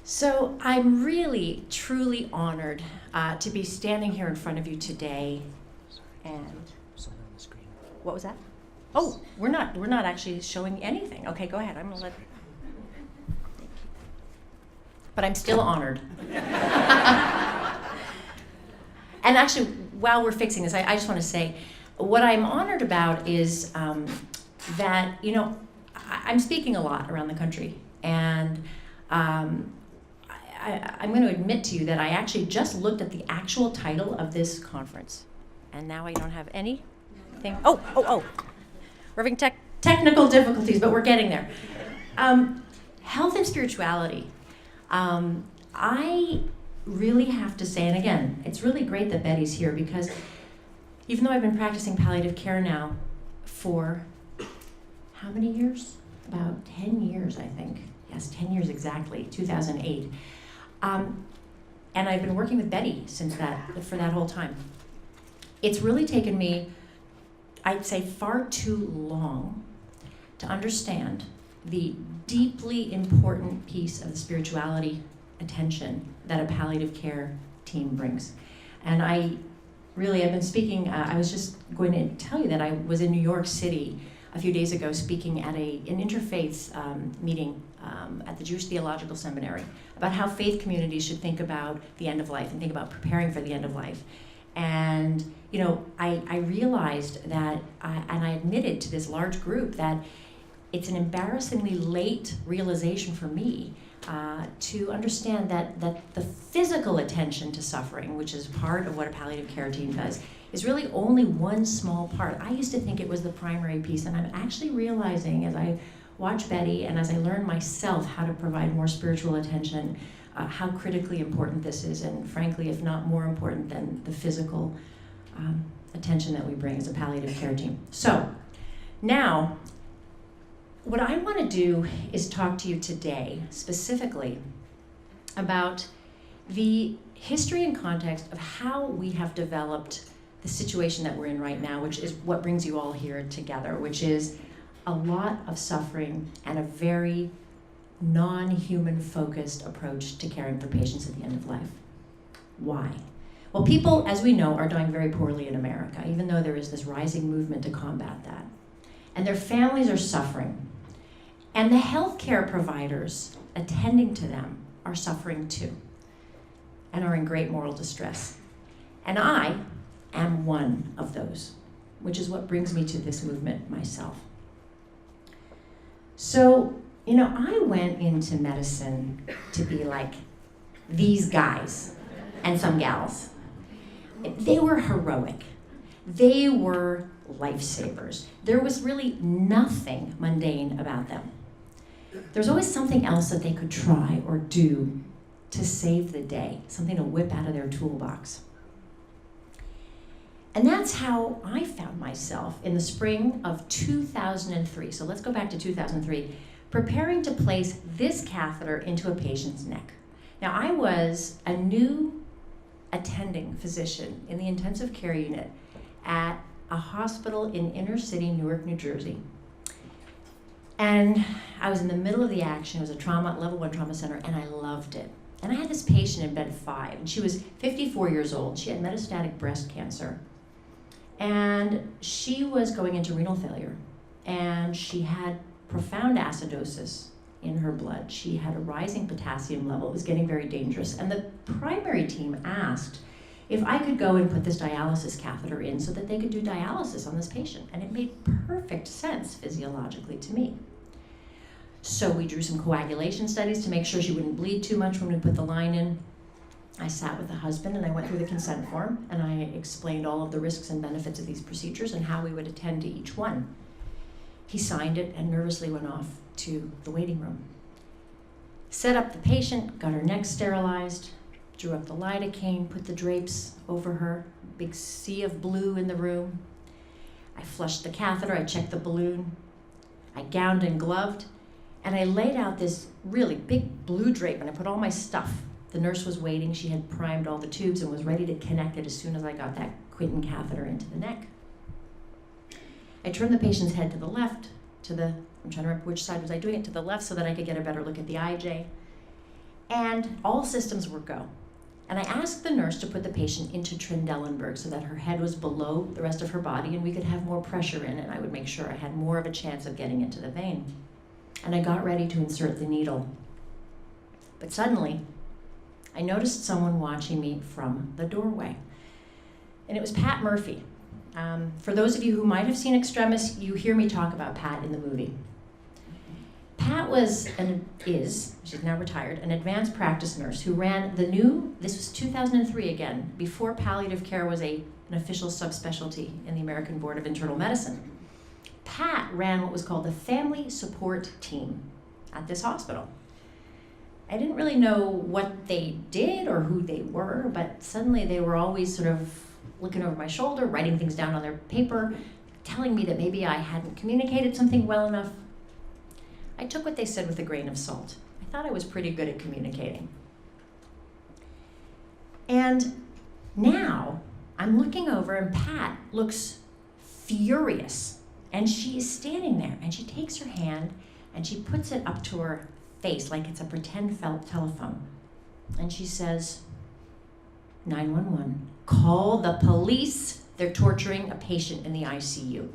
So I'm really, truly honored to be standing here in front of you today. And what was that? Oh, we're not actually showing anything. Okay, go ahead. I'm gonna let. Thank you. But I'm still honored. And actually, while we're fixing this, I just want to say, what I'm honored about is that I'm speaking a lot around the country, and I'm going to admit to you that I actually just looked at the actual title of this conference, and now I don't have anything. Oh. We're having technical difficulties, but we're getting there. Health and spirituality. I really have to say, and again, it's really great that Betty's here, because even though I've been practicing palliative care now for how many years? About 10 years, I think. Yes, 10 years exactly, 2008. And I've been working with Betty for that whole time. It's really taken me, I'd say, far too long to understand the deeply important piece of the spirituality attention that a palliative care team brings. And I've been speaking, I was just going to tell you that I was in New York City a few days ago speaking at an interfaith meeting at the Jewish Theological Seminary about how faith communities should think about the end of life and think about preparing for the end of life. And I realized that, and I admitted to this large group that it's an embarrassingly late realization for me to understand that the physical attention to suffering, which is part of what a palliative care team does, is really only one small part. I used to think it was the primary piece, and I'm actually realizing as I watch Betty and as I learn myself how to provide more spiritual attention, how critically important this is, and frankly, if not more important than the physical attention that we bring as a palliative care team. So now, what I want to do is talk to you today specifically about the history and context of how we have developed the situation that we're in right now, which is what brings you all here together, which is a lot of suffering and a very non-human focused approach to caring for patients at the end of life. Why? Well, people, as we know, are dying very poorly in America, even though there is this rising movement to combat that. And their families are suffering. And the healthcare providers attending to them are suffering too, and are in great moral distress. And I am one of those, which is what brings me to this movement myself. So, I went into medicine to be like these guys and some gals. They were heroic. They were lifesavers. There was really nothing mundane about them. There's always something else that they could try or do to save the day, something to whip out of their toolbox. And that's how I found myself in the spring of 2003. So let's go back to 2003, preparing to place this catheter into a patient's neck. Now, I was a new attending physician in the intensive care unit at a hospital in inner city Newark, New Jersey. And I was in the middle of the action. It was a level 1 trauma center, and I loved it. And I had this patient in bed 5, and she was 54 years old. She had metastatic breast cancer. And she was going into renal failure, and she had profound acidosis in her blood. She had a rising potassium level. It was getting very dangerous. And the primary team asked if I could go and put this dialysis catheter in so that they could do dialysis on this patient. And it made perfect sense physiologically to me. So we drew some coagulation studies to make sure she wouldn't bleed too much when we put the line in. I sat with the husband and I went through the consent form, and I explained all of the risks and benefits of these procedures and how we would attend to each one. He signed it and nervously went off to the waiting room. Set up the patient, got her neck sterilized, drew up the lidocaine, put the drapes over her, big sea of blue in the room. I flushed the catheter, I checked the balloon, I gowned and gloved, and I laid out this really big blue drape, and I put all my stuff. The nurse was waiting. She had primed all the tubes and was ready to connect it as soon as I got that Quinton catheter into the neck. I turned the patient's head to the left, I'm trying to remember which side was I doing it, to the left so that I could get a better look at the IJ. And all systems were go. And I asked the nurse to put the patient into Trendelenburg so that her head was below the rest of her body and we could have more pressure in and I would make sure I had more of a chance of getting into the vein. And I got ready to insert the needle. But suddenly, I noticed someone watching me from the doorway. And it was Pat Murphy. For those of you who might have seen Extremis, you hear me talk about Pat in the movie. Pat was she's now retired, an advanced practice nurse who ran this was 2003 again, before palliative care was an official subspecialty in the American Board of Internal Medicine. Pat ran what was called the family support team at this hospital. I didn't really know what they did or who they were, but suddenly they were always sort of looking over my shoulder, writing things down on their paper, telling me that maybe I hadn't communicated something well enough. I took what they said with a grain of salt. I thought I was pretty good at communicating. And now I'm looking over and Pat looks furious. And she is standing there and she takes her hand and she puts it up to her face like it's a pretend telephone. And she says, 911, call the police. They're torturing a patient in the ICU.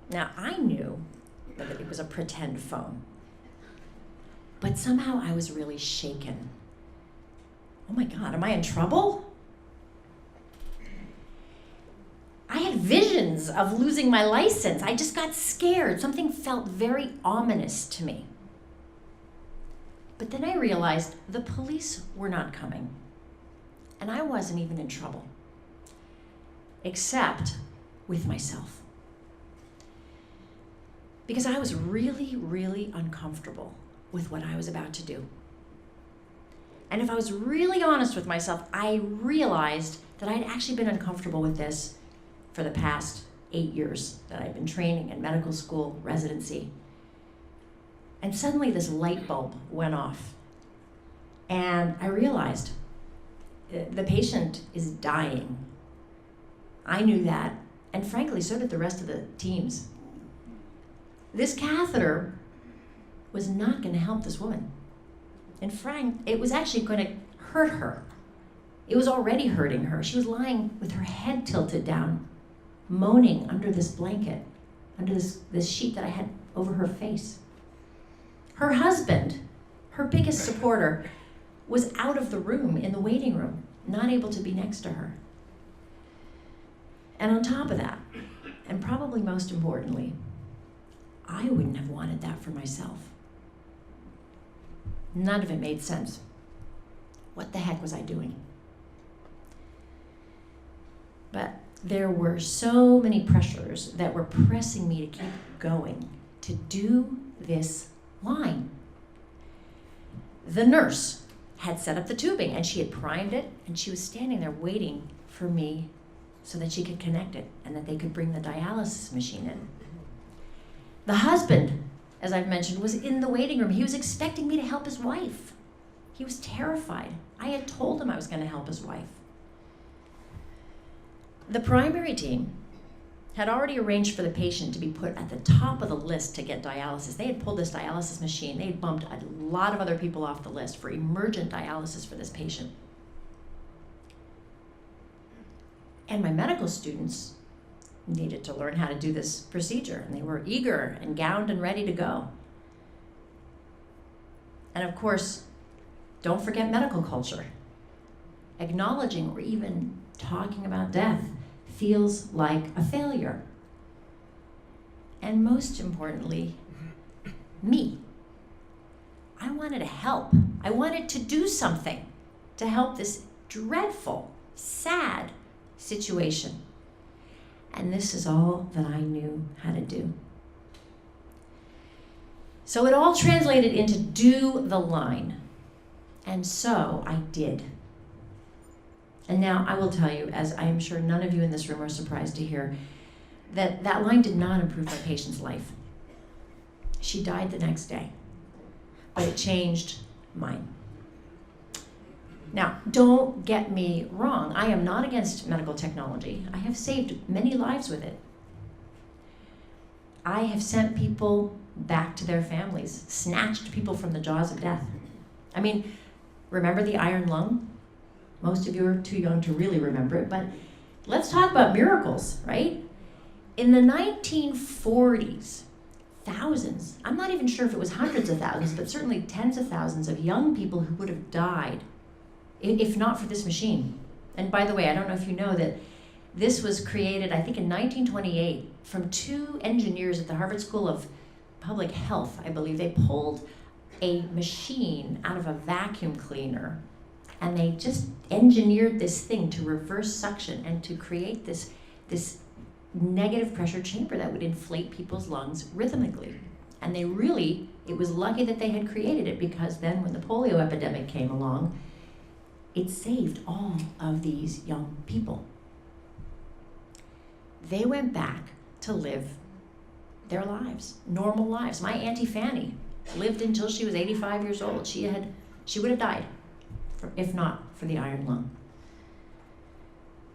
Now, I knew that it was a pretend phone, but somehow I was really shaken. Oh my God, am I in trouble? I had visions of losing my license. I just got scared. Something felt very ominous to me. But then I realized the police were not coming, and I wasn't even in trouble, except with myself. Because I was really, really uncomfortable with what I was about to do. And if I was really honest with myself, I realized that I'd actually been uncomfortable with this for the past 8 years that I've been training in medical school, residency. And suddenly this light bulb went off. And I realized the patient is dying. I knew that, and frankly, so did the rest of the teams. This catheter was not going to help this woman. In fact, it was actually going to hurt her. It was already hurting her. She was lying with her head tilted down, moaning under this blanket, under this sheet that I had over her face. Her husband, her biggest supporter, was out of the room in the waiting room, not able to be next to her. And on top of that, and probably most importantly, I wouldn't have wanted that for myself. None of it made sense. What the heck was I doing? But there were so many pressures that were pressing me to keep going, to do this line. The nurse had set up the tubing and she had primed it and she was standing there waiting for me so that she could connect it and that they could bring the dialysis machine in. The husband, as I've mentioned, was in the waiting room. He was expecting me to help his wife. He was terrified. I had told him I was going to help his wife. The primary team had already arranged for the patient to be put at the top of the list to get dialysis. They had pulled this dialysis machine. They had bumped a lot of other people off the list for emergent dialysis for this patient. And my medical students needed to learn how to do this procedure, and they were eager and gowned and ready to go. And of course, don't forget medical culture. Acknowledging or even talking about death feels like a failure. And most importantly, me. I wanted to help. I wanted to do something to help this dreadful, sad situation. And this is all that I knew how to do. So it all translated into do the line. And so I did. And now I will tell you, as I am sure none of you in this room are surprised to hear, that that line did not improve my patient's life. She died the next day, but it changed mine. Now, don't get me wrong. I am not against medical technology. I have saved many lives with it. I have sent people back to their families, snatched people from the jaws of death. I mean, remember the iron lung? Most of you are too young to really remember it, but let's talk about miracles, right? In the 1940s, thousands, I'm not even sure if it was hundreds of thousands, but certainly tens of thousands of young people who would have died if not for this machine. And by the way, I don't know if you know that this was created, I think in 1928, from two engineers at the Harvard School of Public Health, I believe. They pulled a machine out of a vacuum cleaner, and they just engineered this thing to reverse suction and to create this negative pressure chamber that would inflate people's lungs rhythmically. And they really, it was lucky that they had created it, because then when the polio epidemic came along, it saved all of these young people. They went back to live their lives, normal lives. My Auntie Fanny lived until she was 85 years old. She would have died if not for the iron lung.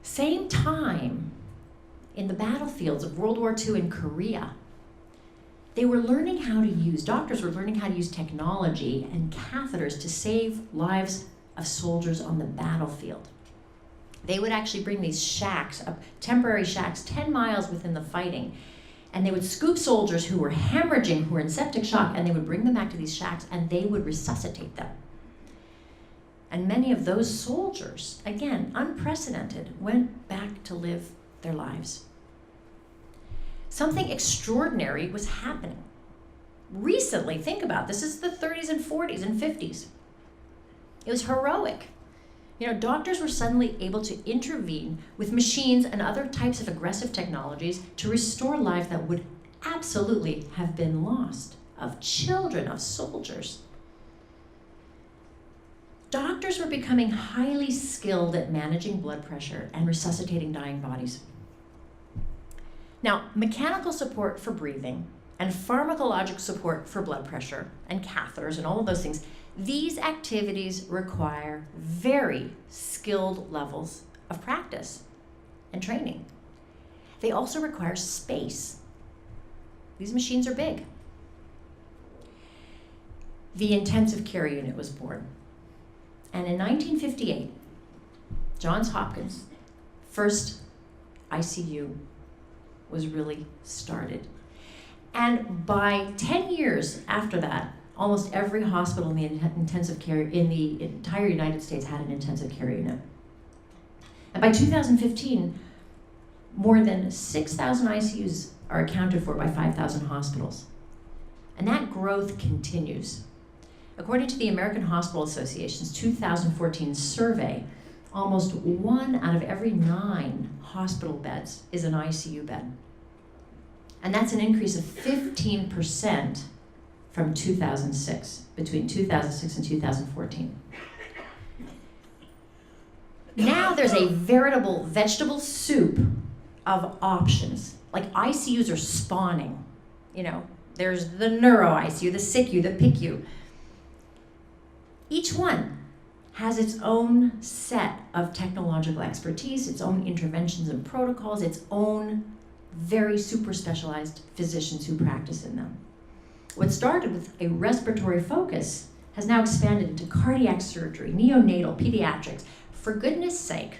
Same time, in the battlefields of World War II in Korea, they were learning how to use, doctors were learning how to use technology and catheters to save lives of soldiers on the battlefield. They would actually bring these shacks, temporary shacks, 10 miles within the fighting, and they would scoop soldiers who were hemorrhaging, who were in septic shock, and they would bring them back to these shacks, and they would resuscitate them. And many of those soldiers, again, unprecedented, went back to live their lives. Something extraordinary was happening. Recently, think about this is the 30s and 40s and 50s. It was heroic. You know, doctors were suddenly able to intervene with machines and other types of aggressive technologies to restore lives that would absolutely have been lost, of children, of soldiers. Doctors were becoming highly skilled at managing blood pressure and resuscitating dying bodies. Now, mechanical support for breathing and pharmacologic support for blood pressure and catheters and all of those things, these activities require very skilled levels of practice and training. They also require space. These machines are big. The intensive care unit was born. And in 1958, Johns Hopkins, first ICU was really started. And by 10 years after that, almost every hospital in the intensive care in the entire United States had an intensive care unit. And by 2015, more than 6,000 ICUs are accounted for by 5,000 hospitals. And that growth continues. According to the American Hospital Association's 2014 survey, almost 1 out of every 9 hospital beds is an ICU bed. And that's an increase of 15% from 2006, between 2006 and 2014. Now there's a veritable vegetable soup of options. Like ICUs are spawning. You know, there's the neuro ICU, the SICU, the PICU. Each one has its own set of technological expertise, its own interventions and protocols, its own very super specialized physicians who practice in them. What started with a respiratory focus has now expanded into cardiac surgery, neonatal, pediatrics. For goodness sake,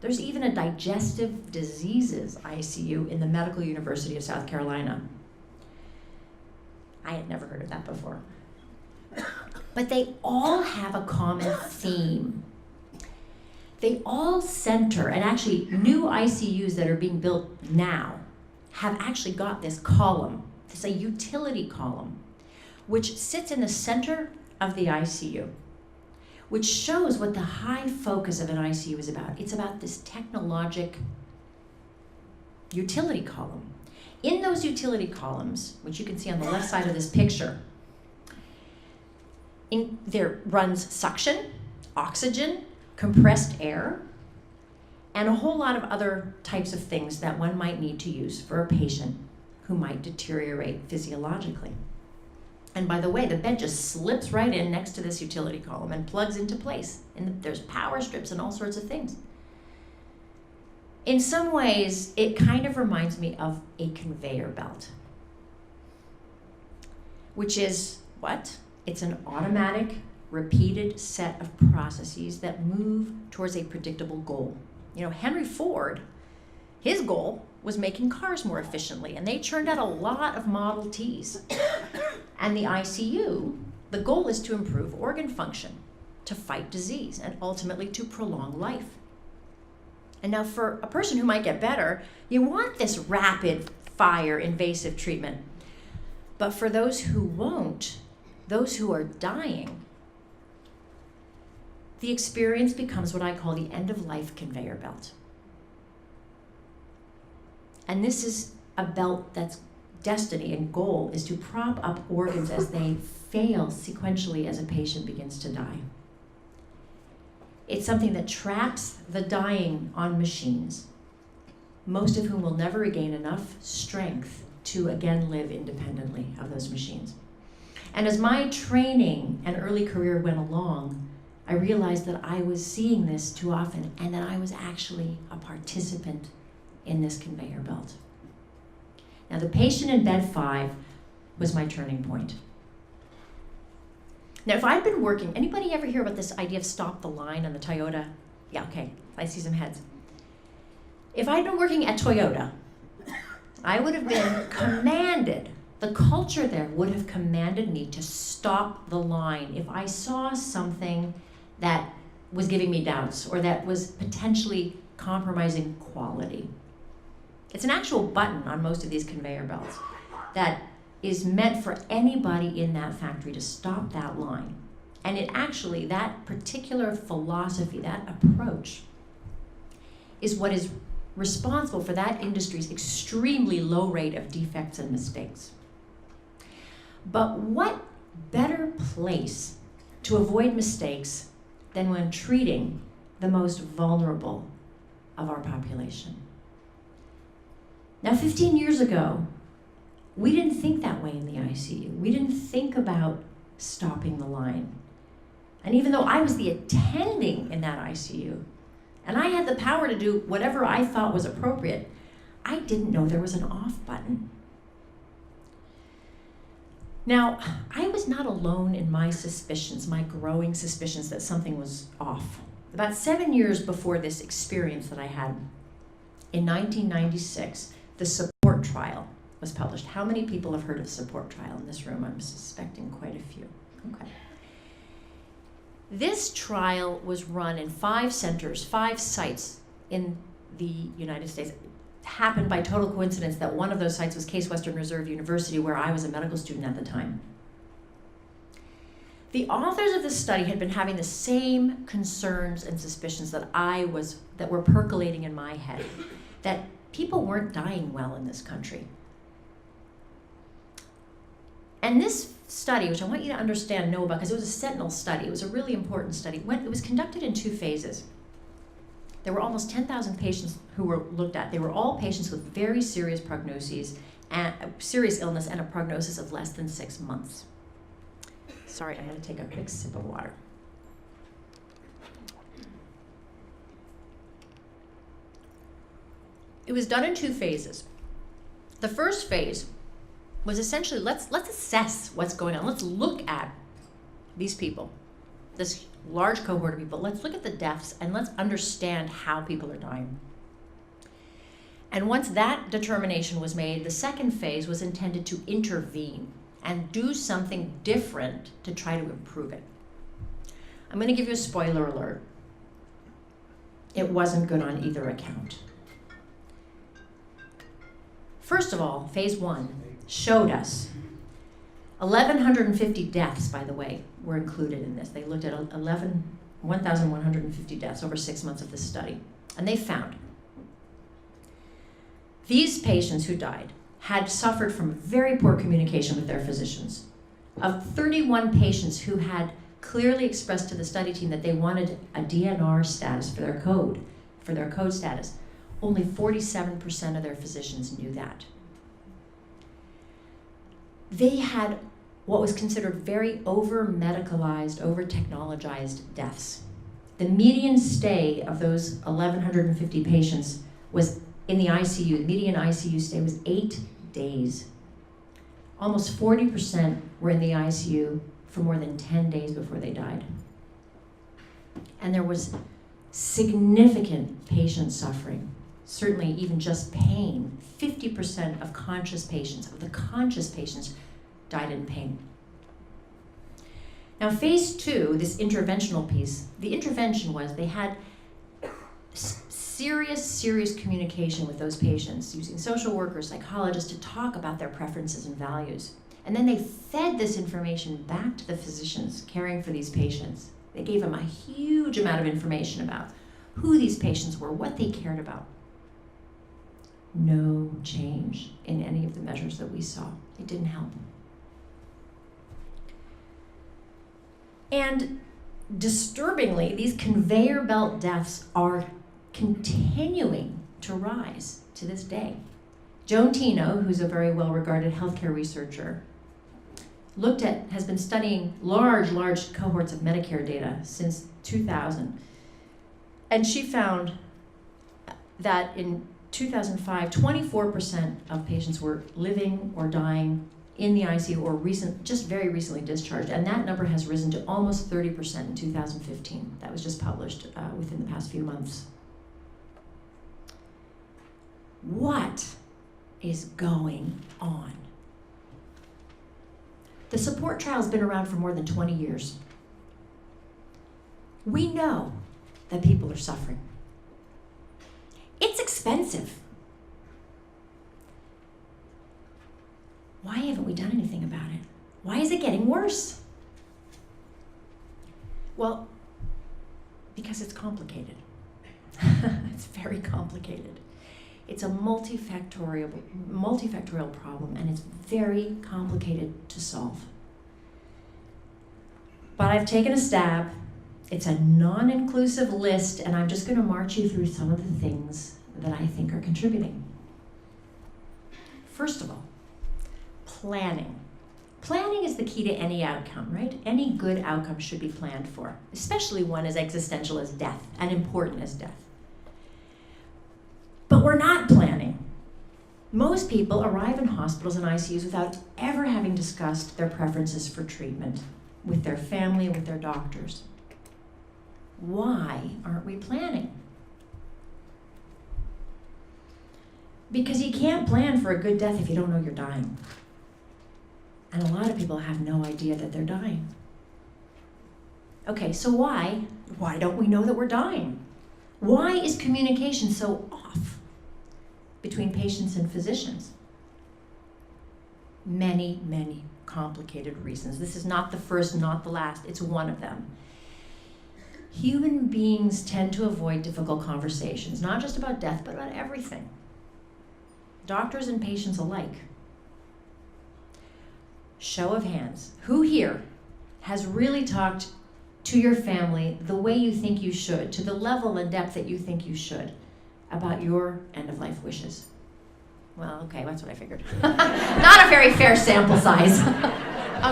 there's even a digestive diseases ICU in the Medical University of South Carolina. I had never heard of that before. But they all have a common theme. They all center, and actually new ICUs that are being built now have actually got this column. It's a utility column, which sits in the center of the ICU, which shows what the high focus of an ICU is about. It's about this technologic utility column. In those utility columns, which you can see on the left side of this picture, there runs suction, oxygen, compressed air, and a whole lot of other types of things that one might need to use for a patient who might deteriorate physiologically. And by the way, the bed just slips right in next to this utility column and plugs into place. And there's power strips and all sorts of things. In some ways, it kind of reminds me of a conveyor belt. which is what? It's an automatic, repeated set of processes that move towards a predictable goal. You know, Henry Ford, his goal was making cars more efficiently, and they churned out a lot of Model Ts. And the ICU, the goal is to improve organ function, to fight disease, and ultimately to prolong life. And now for a person who might get better, you want this rapid fire invasive treatment. But for those who won't, those who are dying, the experience becomes what I call the end-of-life conveyor belt. And this is a belt that's destiny and goal is to prop up organs as they fail sequentially as a patient begins to die. It's something that traps the dying on machines, most of whom will never regain enough strength to again live independently of those machines. And as my training and early career went along, I realized that I was seeing this too often and that I was actually a participant in this conveyor belt. Now, the patient in bed 5 was my turning point. Now, if I'd been working, anybody ever hear about this idea of stop the line on the Toyota? Yeah, okay, I see some heads. If I'd been working at Toyota, I would have been commanded, the culture there would have commanded me to stop the line if I saw something that was giving me doubts or that was potentially compromising quality. It's an actual button on most of these conveyor belts that is meant for anybody in that factory to stop that line. And it actually, that particular philosophy, that approach, is what is responsible for that industry's extremely low rate of defects and mistakes. But what better place to avoid mistakes than when treating the most vulnerable of our population? Now, 15 years ago, we didn't think that way in the ICU. We didn't think about stopping the line. And even though I was the attending in that ICU, and I had the power to do whatever I thought was appropriate, I didn't know there was an off button. Now, I was not alone in my suspicions, my growing suspicions that something was off. About 7 years before this experience that I had, in 1996, the support trial was published. How many people have heard of support trial in this room? I'm suspecting quite a few. Okay. This trial was run in 5 centers, 5 sites in the United States. It happened by total coincidence that one of those sites was Case Western Reserve University, where I was a medical student at the time. The authors of this study had been having the same concerns and suspicions that were percolating in my head, that people weren't dying well in this country. And this study, which I want you to understand, know about, because it was a sentinel study, it was a really important study. It was conducted in 2 phases. There were almost 10,000 patients who were looked at. They were all patients with very serious prognoses, and serious illness, and a prognosis of less than 6 months. Sorry, I'm going to take a quick sip of water. It was done in 2 phases. The first phase was essentially, let's assess what's going on. Let's look at these people, this large cohort of people. Let's look at the deaths and let's understand how people are dying. And once that determination was made, the second phase was intended to intervene and do something different to try to improve it. I'm going to give you a spoiler alert. It wasn't good on either account. First of all, phase 1 showed us 1,150 deaths, by the way, were included in this. They looked at 1,150 deaths over 6 months of this study. And they found these patients who died had suffered from very poor communication with their physicians. Of 31 patients who had clearly expressed to the study team that they wanted a DNR status for their code status, only 47% of their physicians knew that. They had what was considered very over-medicalized, over-technologized deaths. The median stay of those 1,150 patients was in the ICU. The median ICU stay was 8 days. almost 40% were in the ICU for more than 10 days before they died. And there was significant patient suffering, certainly even just pain. 50% of the conscious patients died in pain. Now phase 2, this interventional piece, the intervention was they had serious communication with those patients using social workers, psychologists to talk about their preferences and values. And then they fed this information back to the physicians caring for these patients. They gave them a huge amount of information about who these patients were, what they cared about. No change in any of the measures that we saw. It didn't help. And disturbingly, these conveyor belt deaths are continuing to rise to this day. Joan Tino, who's a very well-regarded healthcare researcher, has been studying large cohorts of Medicare data since 2000. And she found that in 2005, 24% of patients were living or dying in the ICU or just very recently discharged. And that number has risen to almost 30% in 2015. That was just published within the past few months. What is going on? The support trial has been around for more than 20 years. We know that people are suffering. It's expensive. Why haven't we done anything about it? Why is it getting worse? Well, because it's complicated. It's very complicated. It's a multifactorial problem, and it's very complicated to solve. But I've taken a stab. It's a non-inclusive list, and I'm just going to march you through some of the things that I think are contributing. First of all, planning. Planning is the key to any outcome, right? Any good outcome should be planned for, especially one as existential as death and important as death. But we're not planning. Most people arrive in hospitals and ICUs without ever having discussed their preferences for treatment with their family, with their doctors. Why aren't we planning? Because you can't plan for a good death if you don't know you're dying. And a lot of people have no idea that they're dying. Okay, so why don't we know that we're dying? Why is communication so off between patients and physicians? Many complicated reasons. This is not the first, not the last. It's one of them. Human beings tend to avoid difficult conversations, not just about death, but about everything. Doctors and patients alike. Show of hands. Who here has really talked to your family the way you think you should, to the level and depth that you think you should, about your end-of-life wishes? Well, okay, that's what I figured. Not a very fair sample size.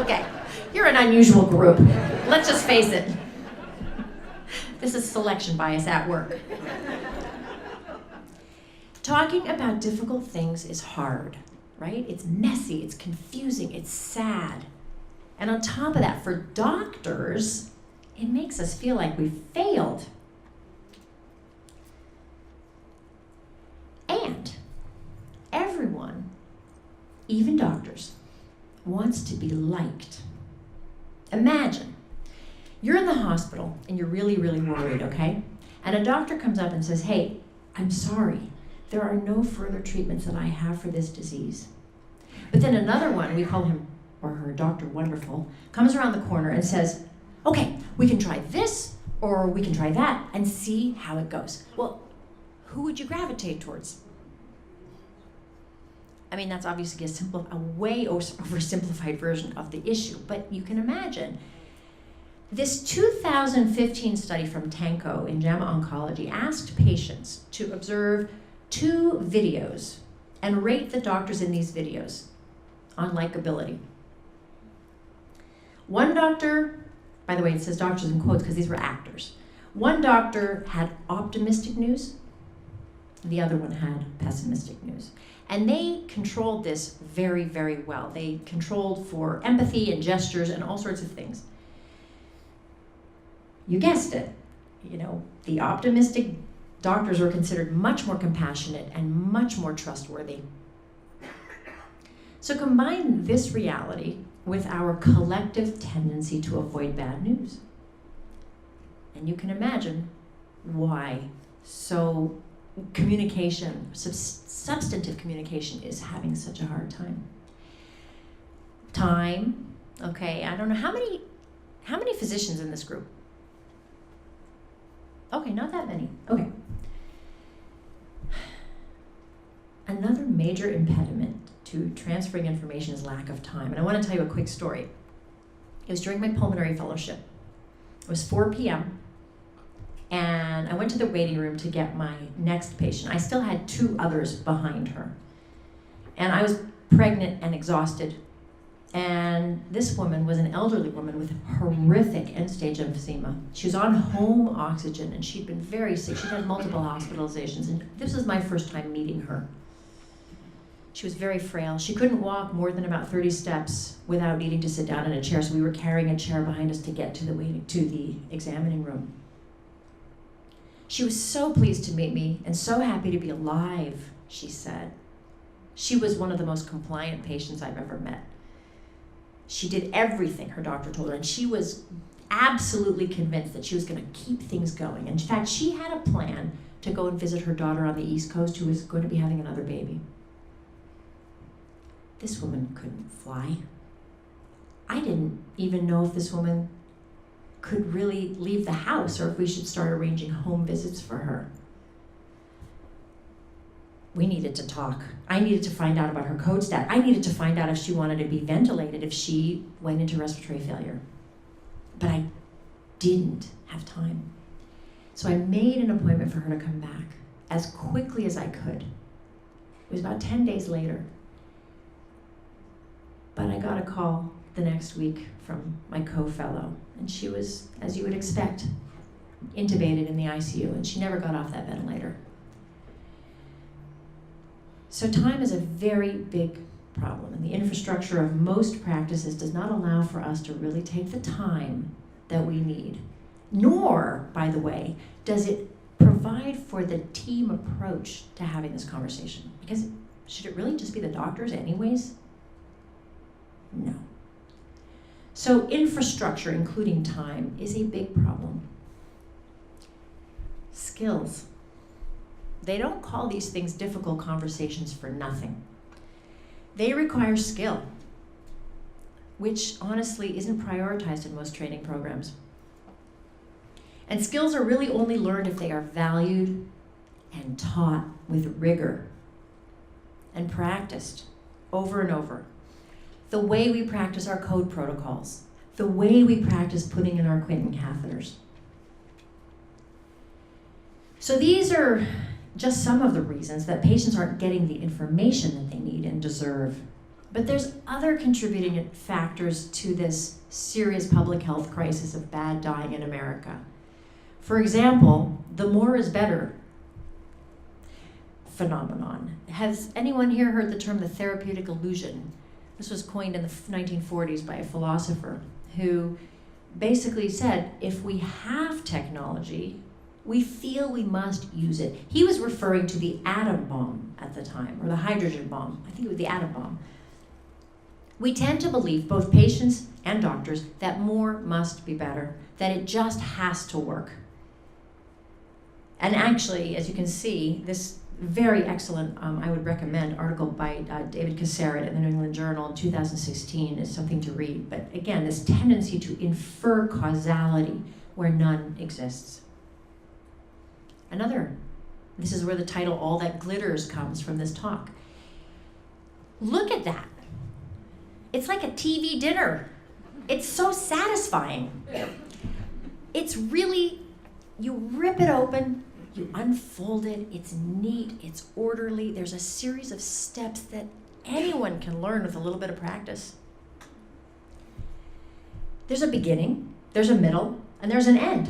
Okay, you're an unusual group. Let's just face it. This is selection bias at work. Talking about difficult things is hard, right? It's messy, it's confusing, it's sad. And on top of that, for doctors, it makes us feel like we've failed. And everyone, even doctors, wants to be liked. Imagine, you're in the hospital and you're really worried, okay? And a doctor comes up and says, hey, I'm sorry, there are no further treatments that I have for this disease. But then another one, we call him or her Dr. Wonderful, comes around the corner and says, okay, we can try this or we can try that and see how it goes. Well, who would you gravitate towards? I mean, that's obviously a way oversimplified version of the issue, but you can imagine. This 2015 study from Tanko in JAMA Oncology asked patients to observe 2 videos and rate the doctors in these videos on likability. One doctor, by the way, it says doctors in quotes because these were actors. One doctor had optimistic news, the other one had pessimistic news. And they controlled this very, very well. They controlled for empathy and gestures and all sorts of things. You guessed it. You know, the optimistic doctors were considered much more compassionate and much more trustworthy. So combine this reality with our collective tendency to avoid bad news. And you can imagine why communication, substantive communication is having such a hard time. Time, okay, I don't know, how many physicians in this group? Okay, not that many, okay. Another major impediment to transferring information is lack of time. And I want to tell you a quick story. It was during my pulmonary fellowship. It was 4 p.m. and I went to the waiting room to get my next patient. I still had 2 others behind her. And I was pregnant and exhausted. And this woman was an elderly woman with horrific end-stage emphysema. She was on home oxygen and she'd been very sick. She'd had multiple hospitalizations, and this was my first time meeting her. She was very frail. She couldn't walk more than about 30 steps without needing to sit down in a chair, so we were carrying a chair behind us to get to the examining room. She was so pleased to meet me and so happy to be alive, she said. She was one of the most compliant patients I've ever met. She did everything her doctor told her, and she was absolutely convinced that she was going to keep things going. In fact, she had a plan to go and visit her daughter on the East Coast who was going to be having another baby. This woman couldn't fly. I didn't even know if this woman could really leave the house or if we should start arranging home visits for her. We needed to talk. I needed to find out about her code stat. I needed to find out if she wanted to be ventilated, if she went into respiratory failure. But I didn't have time. So I made an appointment for her to come back as quickly as I could. It was about 10 days later. But I got a call the next week from my co-fellow, and she was, as you would expect, intubated in the ICU, and she never got off that ventilator. So time is a very big problem, and the infrastructure of most practices does not allow for us to really take the time that we need. Nor, by the way, does it provide for the team approach to having this conversation. Because should it really just be the doctors anyways? No. So infrastructure, including time, is a big problem. Skills. They don't call these things difficult conversations for nothing. They require skill, which honestly isn't prioritized in most training programs. And skills are really only learned if they are valued and taught with rigor and practiced over and over. The way we practice our code protocols, the way we practice putting in our Quinton catheters. So these are just some of the reasons that patients aren't getting the information that they need and deserve. But there's other contributing factors to this serious public health crisis of bad dying in America. For example, the more is better phenomenon. Has anyone here heard the term the therapeutic illusion? This was coined in the 1940s by a philosopher who basically said, if we have technology, we feel we must use it. He was referring to the atom bomb at the time, or the hydrogen bomb. I think it was the atom bomb. We tend to believe, both patients and doctors, that more must be better, that it just has to work. And actually, as you can see, this very excellent, I would recommend, article by David Casaret in the New England Journal in 2016 is something to read. But again, this tendency to infer causality where none exists. This is where the title, All That Glitters, comes from this talk. Look at that. It's like a TV dinner. It's so satisfying. It's really, you rip it open, you unfold it, it's neat, it's orderly. There's a series of steps that anyone can learn with a little bit of practice. There's a beginning, there's a middle, and there's an end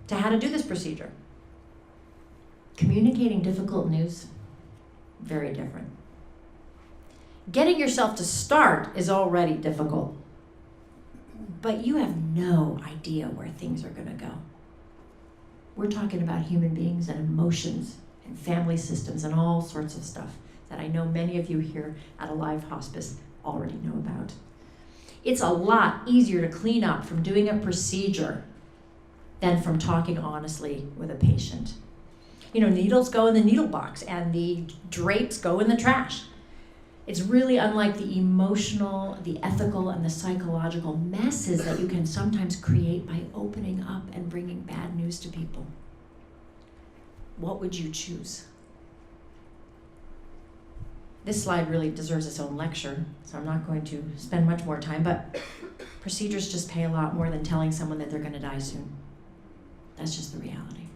to how to do this procedure. Communicating difficult news, very different. Getting yourself to start is already difficult, but you have no idea where things are going to go. We're talking about human beings and emotions and family systems and all sorts of stuff that I know many of you here at Alive Hospice already know about. It's a lot easier to clean up from doing a procedure than from talking honestly with a patient. Needles go in the needle box and the drapes go in the trash. It's really unlike the emotional, the ethical, and the psychological messes that you can sometimes create by opening up and bringing bad news to people. What would you choose? This slide really deserves its own lecture, so I'm not going to spend much more time, but procedures just pay a lot more than telling someone that they're going to die soon. That's just the reality.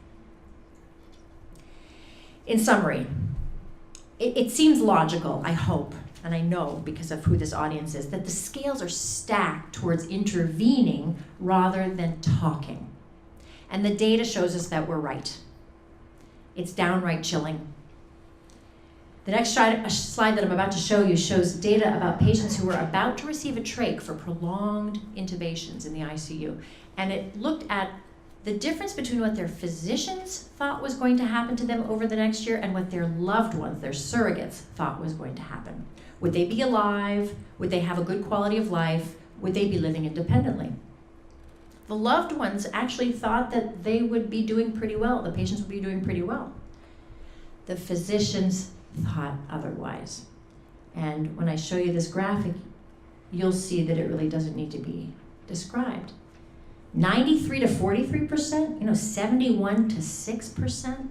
In summary, it seems logical, I hope, and I know because of who this audience is, that the scales are stacked towards intervening rather than talking. And the data shows us that we're right. It's downright chilling. The next slide that I'm about to show you shows data about patients who were about to receive a trach for prolonged intubations in the ICU. And it looked at the difference between what their physicians thought was going to happen to them over the next year and what their loved ones, their surrogates, thought was going to happen. Would they be alive? Would they have a good quality of life? Would they be living independently? The loved ones actually thought that they would be doing pretty well. The patients would be doing pretty well. The physicians thought otherwise. And when I show you this graphic, you'll see that it really doesn't need to be described. 93 to 43%, 71 to 6%.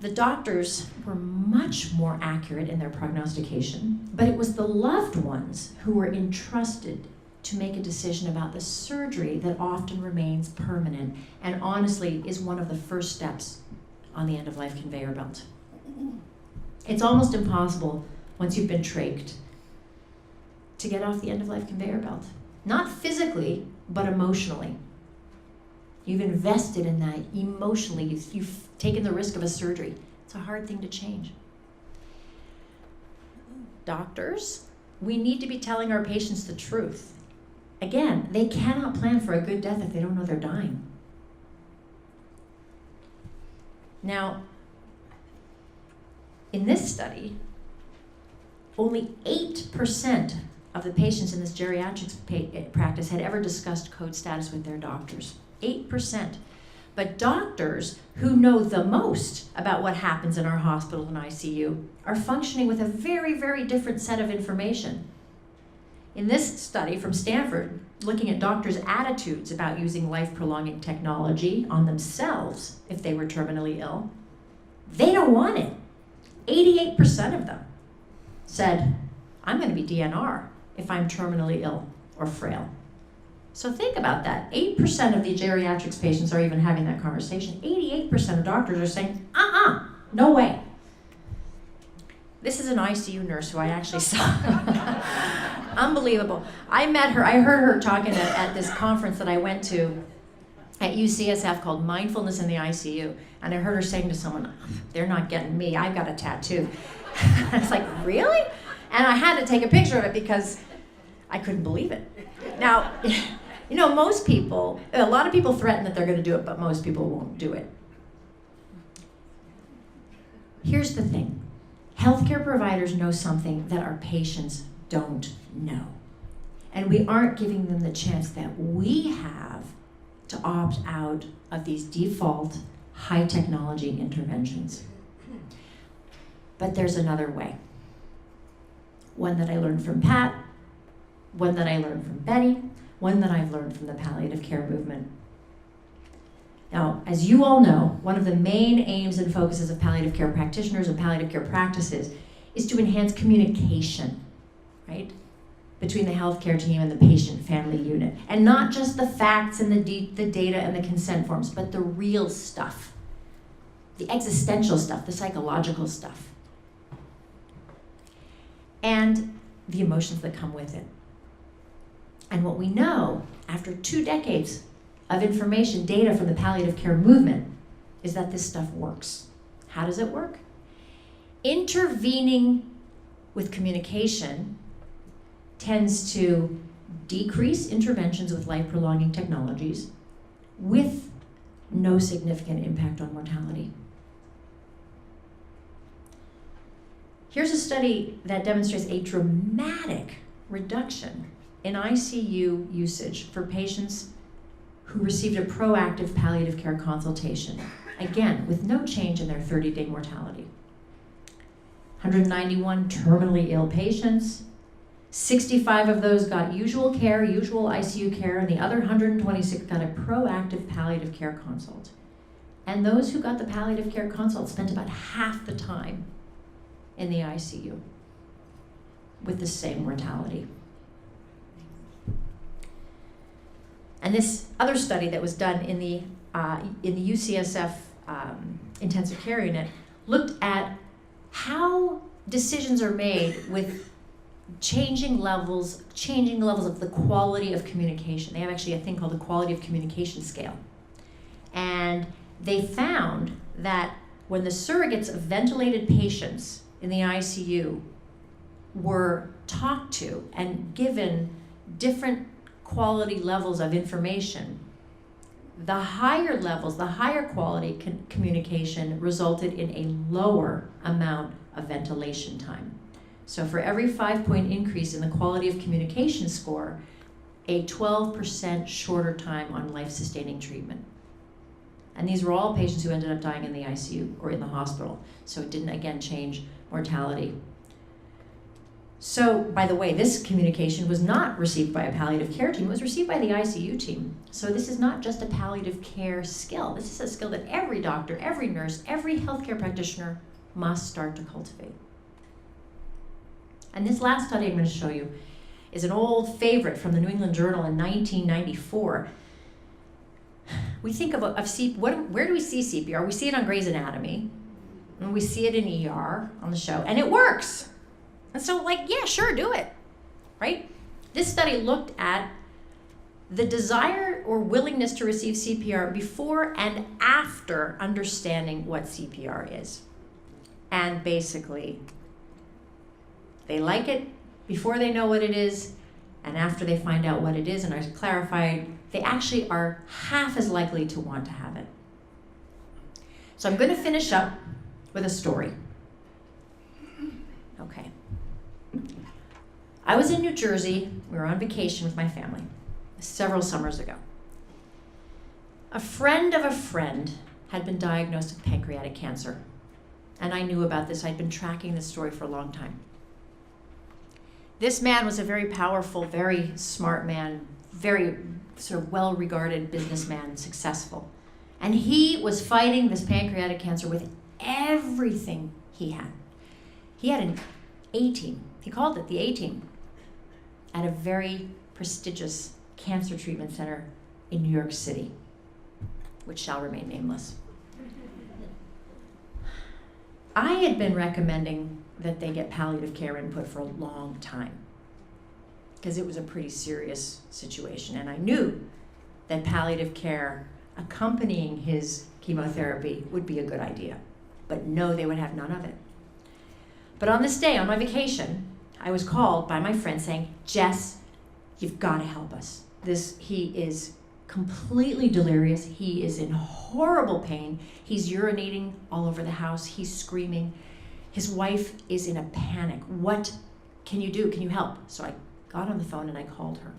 The doctors were much more accurate in their prognostication, but it was the loved ones who were entrusted to make a decision about the surgery that often remains permanent and honestly is one of the first steps on the end-of-life conveyor belt. It's almost impossible once you've been trached to get off the end-of-life conveyor belt. Not physically, but emotionally. You've invested in that emotionally. You've taken the risk of a surgery. It's a hard thing to change. Doctors, we need to be telling our patients the truth. Again, they cannot plan for a good death if they don't know they're dying. Now, in this study, only 8% of the patients in this geriatrics practice had ever discussed code status with their doctors. 8%. But doctors who know the most about what happens in our hospital and ICU are functioning with a very, very different set of information. In this study from Stanford, looking at doctors' attitudes about using life-prolonging technology on themselves if they were terminally ill, they don't want it. 88% of them said, I'm going to be DNR if I'm terminally ill or frail. So think about that. 8% of the geriatrics patients are even having that conversation. 88% of doctors are saying, no way. This is an ICU nurse who I actually saw. Unbelievable. I met her, I heard her talking at this conference that I went to at UCSF called Mindfulness in the ICU. And I heard her saying to someone, they're not getting me, I've got a tattoo. I was like, really? And I had to take a picture of it because I couldn't believe it. Now, most people, a lot of people threaten that they're going to do it, but most people won't do it. Here's the thing. Healthcare providers know something that our patients don't know. And we aren't giving them the chance that we have to opt out of these default high technology interventions. But there's another way. One that I learned from Pat, one that I learned from Betty, one that I've learned from the palliative care movement. Now, as you all know, one of the main aims and focuses of palliative care practitioners and palliative care practices is to enhance communication, right, between the healthcare team and the patient family unit. And not just the facts and the data and the consent forms, but the real stuff, the existential stuff, the psychological stuff, and the emotions that come with it. And what we know after 2 decades of information, data from the palliative care movement, is that this stuff works. How does it work? Intervening with communication tends to decrease interventions with life-prolonging technologies with no significant impact on mortality. Here's a study that demonstrates a dramatic reduction in ICU usage for patients who received a proactive palliative care consultation, again, with no change in their 30-day mortality. 191 terminally ill patients, 65 of those got usual care, usual ICU care, and the other 126 got a proactive palliative care consult. And those who got the palliative care consult spent about half the time in the ICU with the same mortality. And this other study that was done in the UCSF intensive care unit looked at how decisions are made with changing levels of the quality of communication. They have actually a thing called the quality of communication scale. And they found that when the surrogates of ventilated patients in the ICU were talked to and given different quality levels of information, the higher levels, the higher quality communication resulted in a lower amount of ventilation time. So for every 5-point increase in the quality of communication score, a 12% shorter time on life-sustaining treatment. And these were all patients who ended up dying in the ICU or in the hospital. So it didn't, again, change mortality. So, by the way, this communication was not received by a palliative care team, it was received by the ICU team. So this is not just a palliative care skill. This is a skill that every doctor, every nurse, every healthcare practitioner must start to cultivate. And this last study I'm going to show you is an old favorite from the New England Journal in 1994. We think of where do we see CPR? We see it on Grey's Anatomy, and we see it in ER on the show, and it works. And so, yeah, sure, do it, right? This study looked at the desire or willingness to receive CPR before and after understanding what CPR is. And basically, they like it before they know what it is, and after they find out what it is and are clarified, they actually are half as likely to want to have it. So I'm going to finish up with a story. Okay. I was in New Jersey. We were on vacation with my family several summers ago. A friend of a friend had been diagnosed with pancreatic cancer, and I knew about this. I'd been tracking this story for a long time. This man was a very powerful, very smart man, very sort of well-regarded businessman, successful. And he was fighting this pancreatic cancer with everything he had. He had an A-team. He called it the A-team at a very prestigious cancer treatment center in New York City, which shall remain nameless. I had been recommending that they get palliative care input for a long time because it was a pretty serious situation, and I knew that palliative care accompanying his chemotherapy would be a good idea, but no, they would have none of it. But on this day, on my vacation, I was called by my friend saying, Jess, you've got to help us. He is completely delirious. He is in horrible pain. He's urinating all over the house. He's screaming. His wife is in a panic. What can you do? Can you help? So I got on the phone and I called her.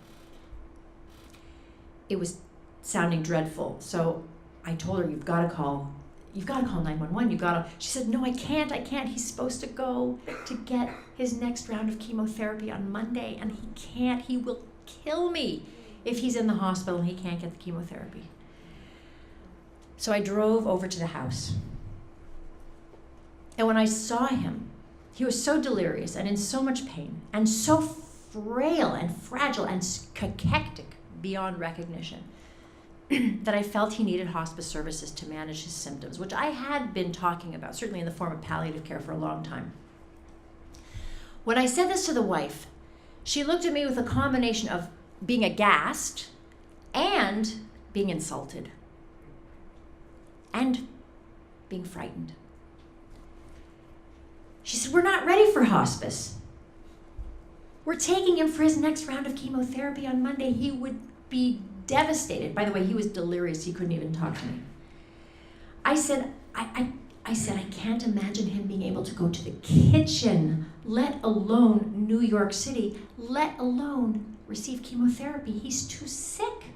It was sounding dreadful. So I told her, you've got to call 911. She said, no, I can't. He's supposed to go to get his next round of chemotherapy on Monday, and he can't. He will kill me if he's in the hospital and he can't get the chemotherapy. So I drove over to the house. And when I saw him, he was so delirious and in so much pain and so frail and fragile and cachectic beyond recognition that I felt he needed hospice services to manage his symptoms, which I had been talking about, certainly in the form of palliative care for a long time. When I said this to the wife, she looked at me with a combination of being aghast and being insulted and being frightened. She said, we're not ready for hospice. We're taking him for his next round of chemotherapy on Monday. He would be devastated. By the way, he was delirious. He couldn't even talk to me. I said, I said, I can't imagine him being able to go to the kitchen, let alone New York City, let alone receive chemotherapy. He's too sick.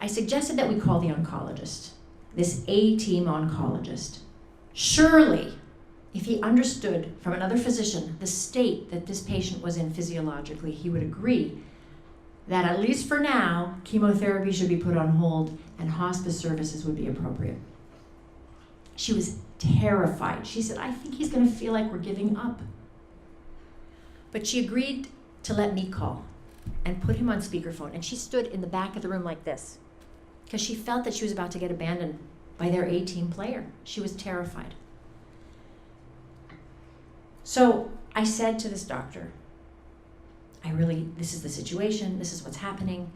I suggested that we call the oncologist, this A-team oncologist. Surely, if he understood from another physician the state that this patient was in physiologically, he would agree that at least for now, chemotherapy should be put on hold and hospice services would be appropriate. She was terrified. She said, I think he's gonna feel like we're giving up. But she agreed to let me call and put him on speakerphone. And she stood in the back of the room like this because she felt that she was about to get abandoned by their A-team player. She was terrified. So I said to this doctor, this is the situation, this is what's happening.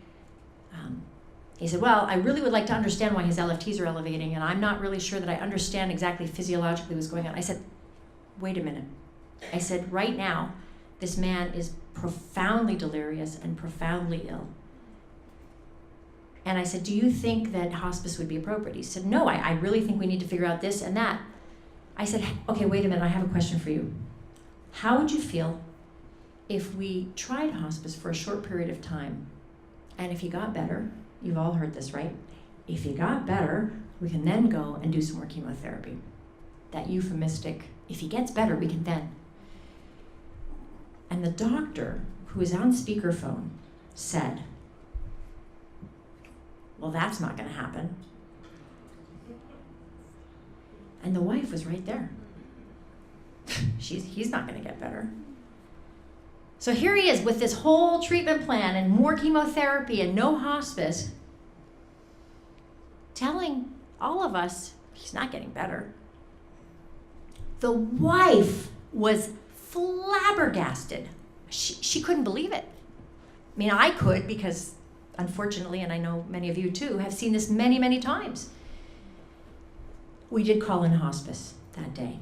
He said, well, I really would like to understand why his LFTs are elevating, and I'm not really sure that I understand exactly physiologically what's going on. I said, wait a minute. I said, right now, this man is profoundly delirious and profoundly ill. And I said, do you think that hospice would be appropriate? He said, no, I really think we need to figure out this and that. I said, okay, wait a minute, I have a question for you. How would you feel if we tried hospice for a short period of time, and if he got better, you've all heard this, right? If he got better, we can then go and do some more chemotherapy. That euphemistic, if he gets better, we can then. And the doctor, who is on speakerphone, said, well, that's not gonna happen. And the wife was right there. He's not gonna get better. So here he is with this whole treatment plan and more chemotherapy and no hospice, telling all of us he's not getting better. The wife was flabbergasted. She couldn't believe it. I mean, I could because, unfortunately, and I know many of you too, have seen this many, many times. We did call in hospice that day.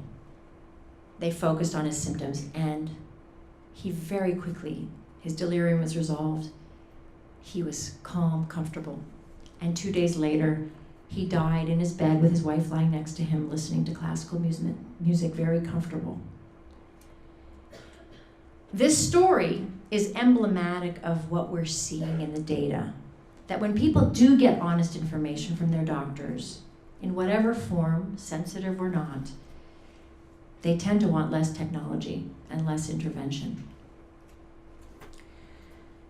They focused on his symptoms, and he very quickly, his delirium was resolved. He was calm, comfortable. And 2 days later, he died in his bed with his wife lying next to him, listening to classical music, very comfortable. This story is emblematic of what we're seeing in the data, that when people do get honest information from their doctors, in whatever form, sensitive or not, they tend to want less technology and less intervention.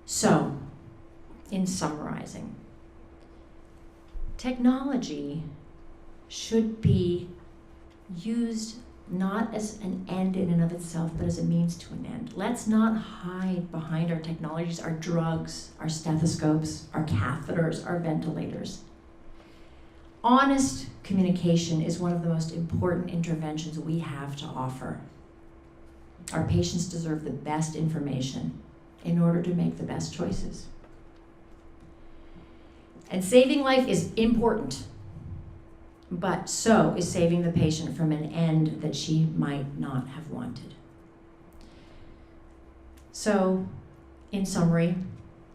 So, in summarizing, technology should be used not as an end in and of itself, but as a means to an end. Let's not hide behind our technologies, our drugs, our stethoscopes, our catheters, our ventilators. Honest communication is one of the most important interventions we have to offer. Our patients deserve the best information in order to make the best choices. And saving life is important, but so is saving the patient from an end that she might not have wanted. So, in summary,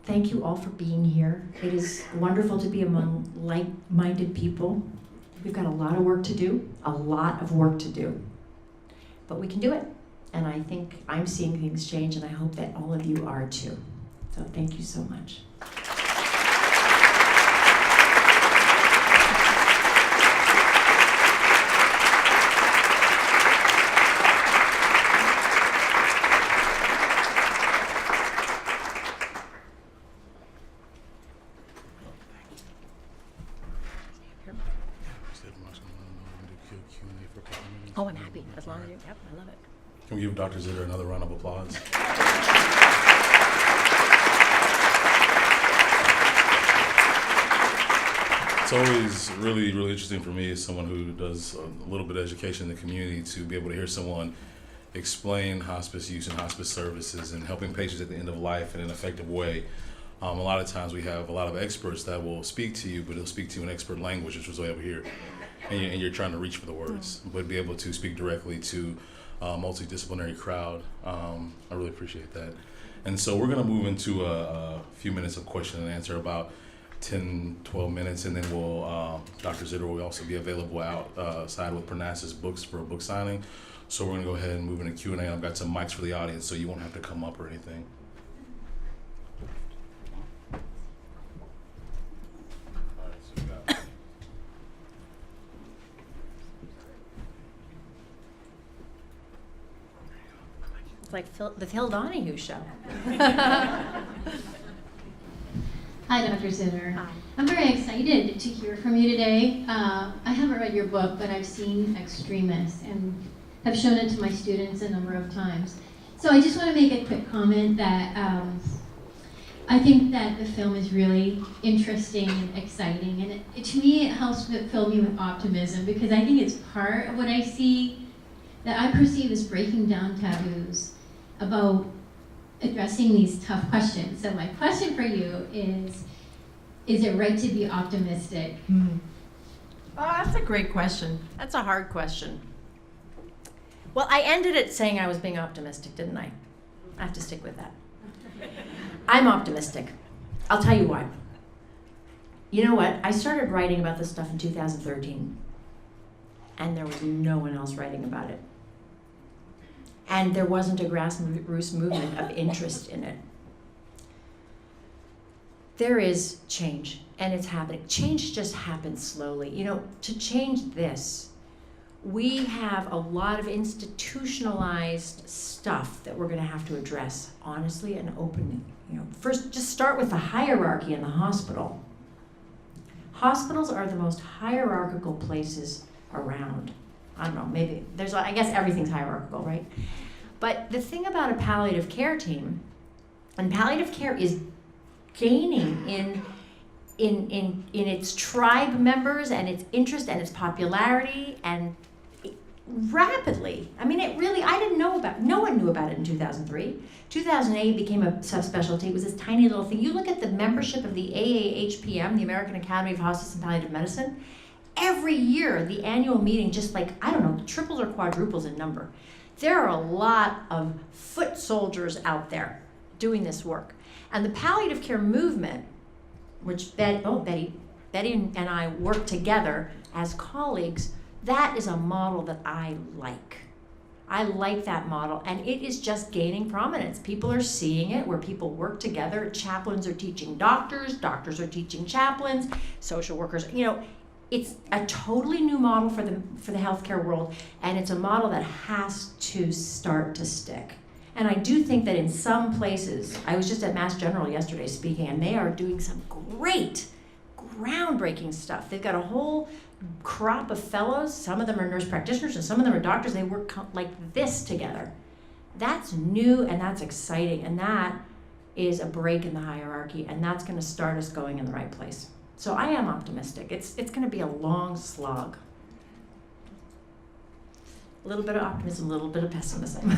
thank you all for being here. It is wonderful to be among like-minded people. We've got a lot of work to do, but we can do it. And I think I'm seeing things change, and I hope that all of you are too. So thank you so much. Oh, I'm happy, as long as you, yep, I love it. Can we give Dr. Zitter another round of applause? It's always really, really interesting for me as someone who does a little bit of education in the community to be able to hear someone explain hospice use and hospice services and helping patients at the end of life in an effective way. A lot of times we have a lot of experts that will speak to you, but they'll speak to you in expert language, which was way over here. And you're trying to reach for the words, but be able to speak directly to multidisciplinary crowd. I really appreciate that. And so we're going to move into a few minutes of question and answer, about 10, 12 minutes, and then we'll, Dr. Zitter will also be available outside with Parnassus Books for a book signing. So we're going to go ahead and move into Q&A. I've got some mics for the audience, so you won't have to come up or anything. All right, so we got It's like the Phil Donahue show. Hi, Dr. Zitter. Hi. I'm very excited to hear from you today. I haven't read your book, but I've seen Extremists and have shown it to my students a number of times. So I just want to make a quick comment that I think that the film is really interesting and exciting, and to me it helps fill me with optimism, because I think it's part of what I see that I perceive as breaking down taboos about addressing these tough questions. So my question for you is it right to be optimistic? Oh, that's a great question. That's a hard question. Well, I ended it saying I was being optimistic, didn't I? I have to stick with that. I'm optimistic. I'll tell you why. You know what? I started writing about this stuff in 2013, and there was no one else writing about it. And there wasn't a grassroots movement of interest in it. There is change, and it's happening. Change just happens slowly. You know, to change this, we have a lot of institutionalized stuff that we're going to have to address honestly and openly. You know, first, just start with the hierarchy in the hospital. Hospitals are the most hierarchical places around. I don't know, maybe I guess everything's hierarchical, right? But the thing about a palliative care team, and palliative care is gaining in its tribe members and its interest and its popularity and rapidly. I mean, no one knew about it in 2003. 2008 became a subspecialty. It was this tiny little thing. You look at the membership of the AAHPM, the American Academy of Hospice and Palliative Medicine, every year the annual meeting just triples or quadruples in number. There are a lot of foot soldiers out there doing this work. And the palliative care movement, which Betty and I work together as colleagues, that is a model that I like. I like that model, and it is just gaining prominence. People are seeing it where people work together. Chaplains are teaching doctors, doctors are teaching chaplains, social workers. You know, it's a totally new model for the healthcare world, and it's a model that has to start to stick. And I do think that in some places, I was just at Mass General yesterday speaking, and they are doing some great, groundbreaking stuff. They've got a whole crop of fellows. Some of them are nurse practitioners, and some of them are doctors. They work like this together. That's new, and that's exciting, and that is a break in the hierarchy, and that's going to start us going in the right place. So I am optimistic. It's going to be a long slog. A little bit of optimism, a little bit of pessimism.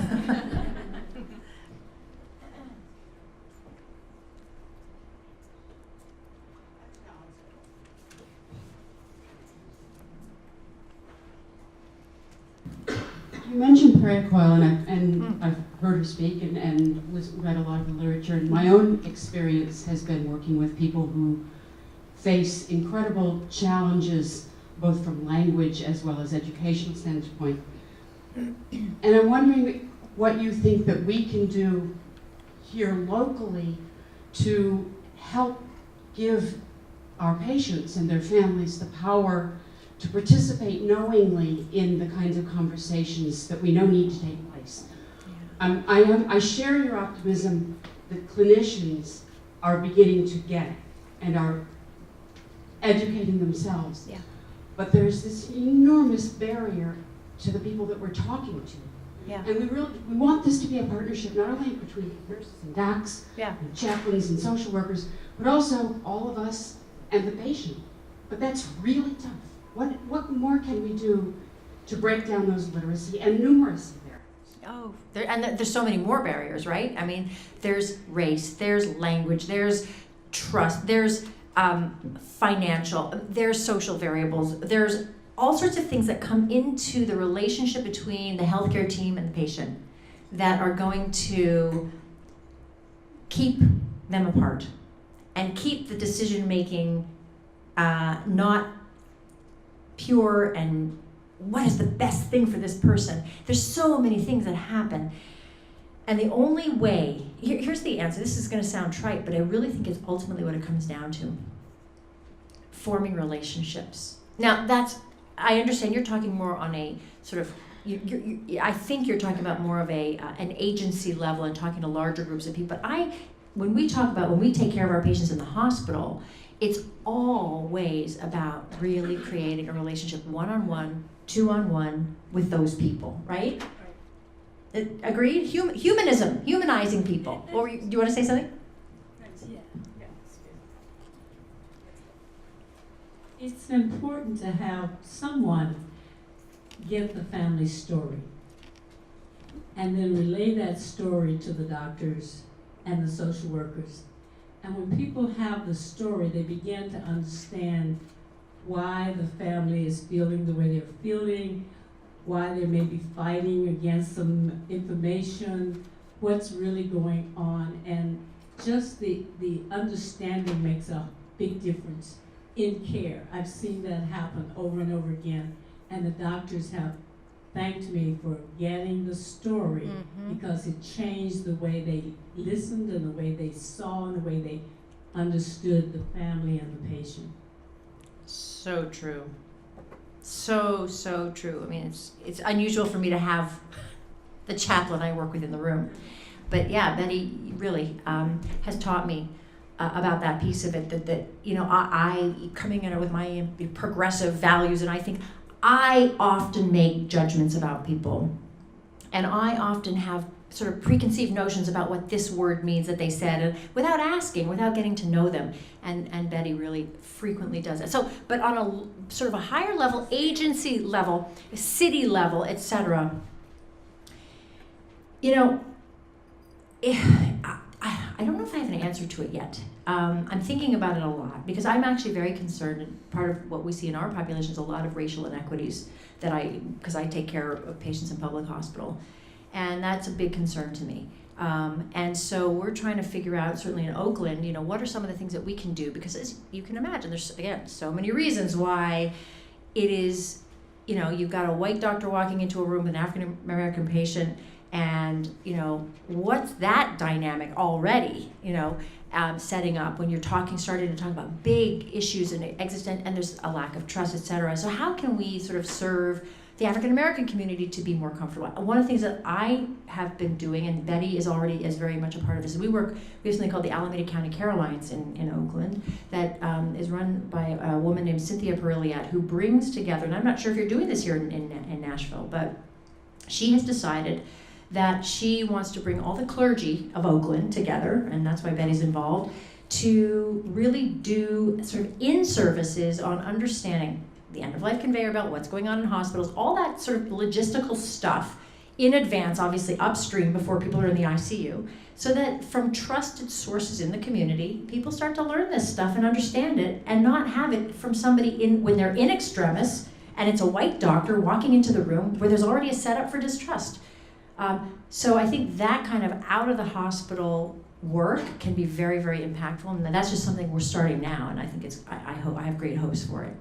You mentioned Pericoil, and I've heard her speak and read a lot of the literature. And my own experience has been working with people who face incredible challenges, both from language as well as educational standpoint. And I'm wondering what you think that we can do here locally to help give our patients and their families the power to participate knowingly in the kinds of conversations that we know need to take place. I share your optimism that clinicians are beginning to get it and are educating themselves. Yeah. But there's this enormous barrier to the people that we're talking to. Yeah. And we want this to be a partnership not only between nurses and docs, Yeah. and chaplains and social workers, but also all of us and the patient. But that's really tough. What more can we do to break down those literacy and numeracy barriers? Oh, there's so many more barriers, right? I mean, there's race, there's language, there's trust, there's financial, there's social variables, there's all sorts of things that come into the relationship between the healthcare team and the patient that are going to keep them apart and keep the decision-making not pure and what is the best thing for this person. There's so many things that happen. And the only way, here's the answer. This is going to sound trite, but I really think it's ultimately what it comes down to. Forming relationships. Now, I understand you're talking more on a sort of, I think you're talking about more of an agency level and talking to larger groups of people. But when we take care of our patients in the hospital, it's always about really creating a relationship one-on-one, two-on-one with those people, right? Agreed? Humanism, humanizing people. Or do you want to say something? It's important to have someone give the family story and then relay that story to the doctors and the social workers. And when people have the story, they begin to understand why the family is feeling the way they're feeling, why they may be fighting against some information, what's really going on. And just the understanding makes a big difference in care. I've seen that happen over and over again. And the doctors have thanked me for getting the story because it changed the way they listened and the way they saw and the way they understood the family and the patient. So true. So true. I mean, it's unusual for me to have the chaplain I work with in the room. But yeah, Betty really has taught me about that piece of it, that I coming in with my progressive values, and I think I often make judgments about people, and I often have sort of preconceived notions about what this word means that they said, and without asking, without getting to know them, and Betty really frequently does that. So, but on a sort of a higher level, agency level, city level, etc., I don't know if I have an answer to it yet. I'm thinking about it a lot because I'm actually very concerned, and part of what we see in our population is a lot of racial inequities because I take care of patients in public hospital, and that's a big concern to me. And so we're trying to figure out, certainly in Oakland, what are some of the things that we can do, because as you can imagine, there's, again, so many reasons why it is, you've got a white doctor walking into a room with an African American patient, and what's that dynamic already setting up when you're starting to talk about big issues and and there's a lack of trust, etc. So how can we sort of serve the African American community to be more comfortable? One of the things that I have been doing, and Betty is very much a part of this, is we have something called the Alameda County Care Alliance in Oakland that is run by a woman named Cynthia Perilliat, who brings together, and I'm not sure if you're doing this here in Nashville, but she has decided that she wants to bring all the clergy of Oakland together, and that's why Betty's involved, to really do sort of in-services on understanding the end-of-life conveyor belt, what's going on in hospitals, all that sort of logistical stuff in advance, obviously upstream before people are in the ICU, so that from trusted sources in the community, people start to learn this stuff and understand it, and not have it from somebody when they're in extremis, and it's a white doctor walking into the room where there's already a setup for distrust. So I think that kind of out of the hospital work can be very, very impactful, and that's just something we're starting now, and I think I have great hopes for it.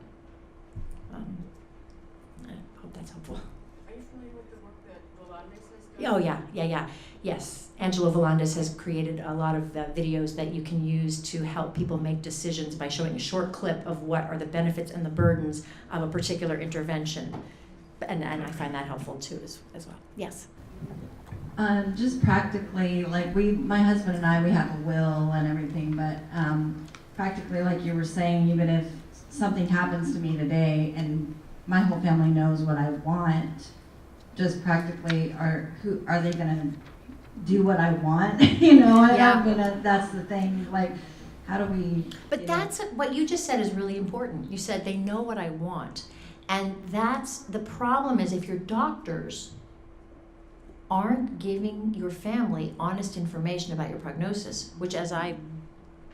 I hope that's helpful. Are you familiar with the work that Volandes has done? Oh yeah. Yes, Angelo Volandes has created a lot of videos that you can use to help people make decisions by showing a short clip of what are the benefits and the burdens of a particular intervention, and I find that helpful too as well. Yes. Just practically, like my husband and I, we have a will and everything, but practically, like you were saying, even if something happens to me today and my whole family knows what I want, just practically, are they gonna do what I want? Yeah. That's the thing. Like, how do we? But what you just said is really important. You said they know what I want, and that's the problem. Is if your doctors aren't giving your family honest information about your prognosis, which, as I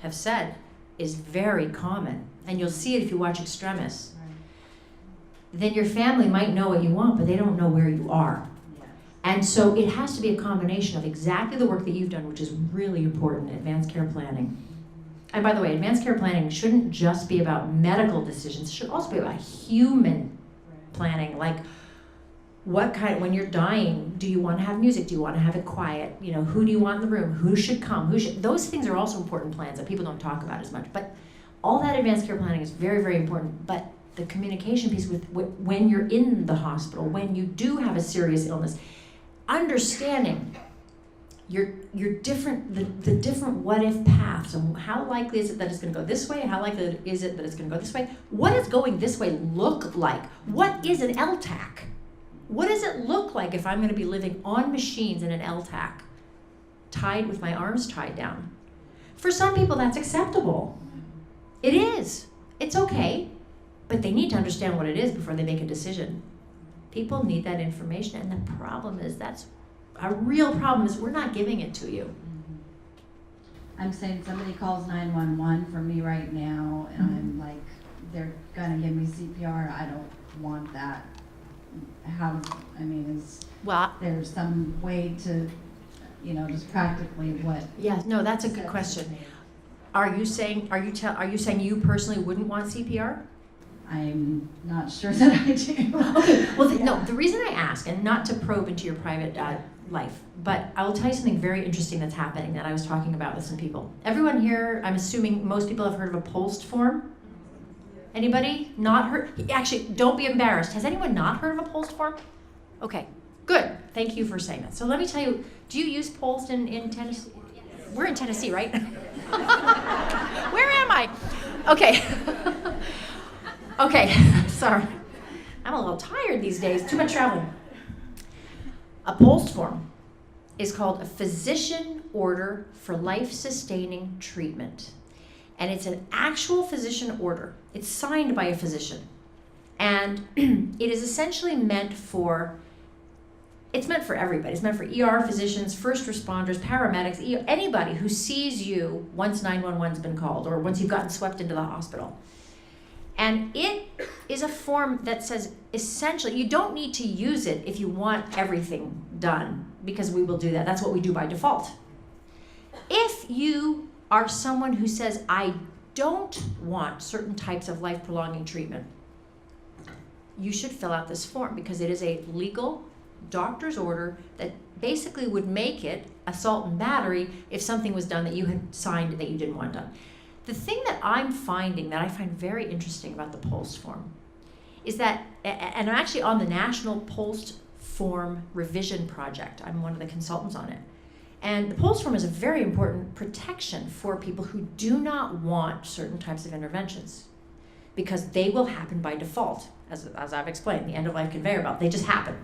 have said, is very common, and you'll see it if you watch Extremis. then your family might know what you want, but they don't know where you are. And so it has to be a combination of exactly the work that you've done, which is really important, advanced care planning. And by the way, advanced care planning shouldn't just be about medical decisions, it should also be about human planning, like when you're dying, do you want to have music? Do you want to have it quiet? You know, who do you want in the room? Who should come? Those things are also important plans that people don't talk about as much. But all that advanced care planning is very, very important. But the communication piece with when you're in the hospital, when you do have a serious illness, understanding your different the different what if paths, and how likely is it that it's going to go this way, and how likely is it that it's going to go this way? What does going this way look like? What is an LTAC? What does it look like if I'm going to be living on machines in an LTAC, tied with my arms tied down? For some people, that's acceptable. It is. It's okay. But they need to understand what it is before they make a decision. People need that information, and the problem is that's a real problem is we're not giving it to you. I'm saying somebody calls 911 for me right now, and I'm like, they're gonna give me CPR. I don't want that. Is there some way to, just practically what? Yes, no, that's a good question. Are you saying you personally wouldn't want CPR? I'm not sure that I do. Okay, well, no, the reason I ask, and not to probe into your private life, but I will tell you something very interesting that's happening that I was talking about with some people. Everyone here, I'm assuming most people have heard of a POLST form. Anybody not heard? Actually, don't be embarrassed. Has anyone not heard of a POLST form? Okay, good. Thank you for saying that. So let me tell you, do you use POLST in Tennessee? We're in Tennessee, right? Where am I? Okay. Okay, sorry. I'm a little tired these days, too much traveling. A POLST form is called a physician order for life-sustaining treatment. And it's an actual physician order. It's signed by a physician. And it is essentially meant for everybody. It's meant for ER physicians, first responders, paramedics, anybody who sees you once 911's been called or once you've gotten swept into the hospital. And it is a form that says, essentially, you don't need to use it if you want everything done, because we will do that. That's what we do by default. If you are someone who says, I don't want certain types of life-prolonging treatment, you should fill out this form, because it is a legal doctor's order that basically would make it assault and battery if something was done that you had signed that you didn't want done. The thing that I'm finding that I find very interesting about the POLST form is that, and I'm actually on the National POLST Form Revision Project. I'm one of the consultants on it. And the POLST form is a very important protection for people who do not want certain types of interventions, because they will happen by default, as I've explained, the end-of-life conveyor belt. They just happen.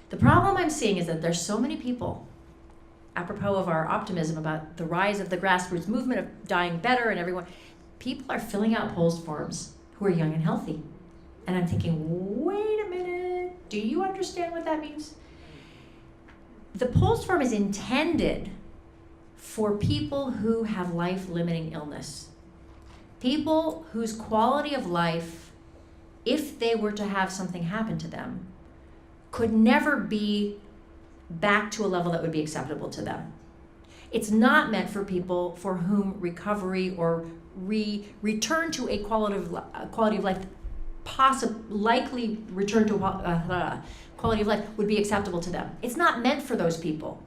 The problem I'm seeing is that there's so many people, apropos of our optimism about the rise of the grassroots movement of dying better and everyone, people are filling out POLST forms who are young and healthy. And I'm thinking, wait a minute, do you understand what that means? The POLST form is intended for people who have life-limiting illness. People whose quality of life, if they were to have something happen to them, could never be back to a level that would be acceptable to them. It's not meant for people for whom recovery or return to a quality of life, likely return to a quality of life would be acceptable to them. It's not meant for those people.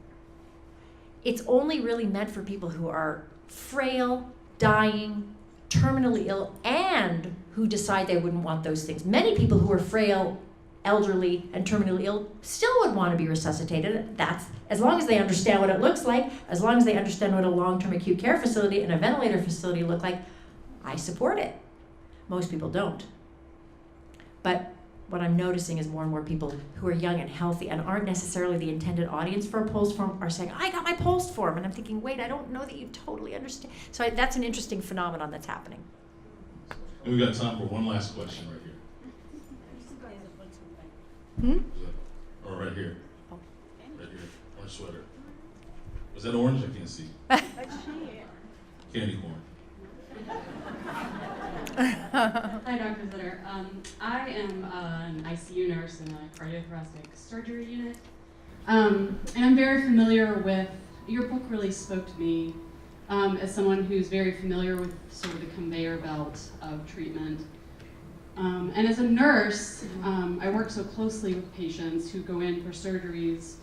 It's only really meant for people who are frail, dying, terminally ill, and who decide they wouldn't want those things. Many people who are frail, elderly, and terminally ill still would want to be resuscitated. That's as long as they understand what it looks like, as long as they understand what a long-term acute care facility and a ventilator facility look like, I support it. Most people don't. But what I'm noticing is more and more people who are young and healthy and aren't necessarily the intended audience for a POLST form are saying, I got my POLST form. And I'm thinking, wait, I don't know that you totally understand. So that's an interesting phenomenon that's happening. And we've got time for one last question right here. Or right here. Oh. Right here. Orange sweater. Was that orange? I can't see. Candy corn. Hi, Dr. Zitter. I am an ICU nurse in a cardiothoracic surgery unit. And I'm very familiar with, your book really spoke to me as someone who's very familiar with sort of the conveyor belt of treatment. And as a nurse, I work so closely with patients who go in for surgeries,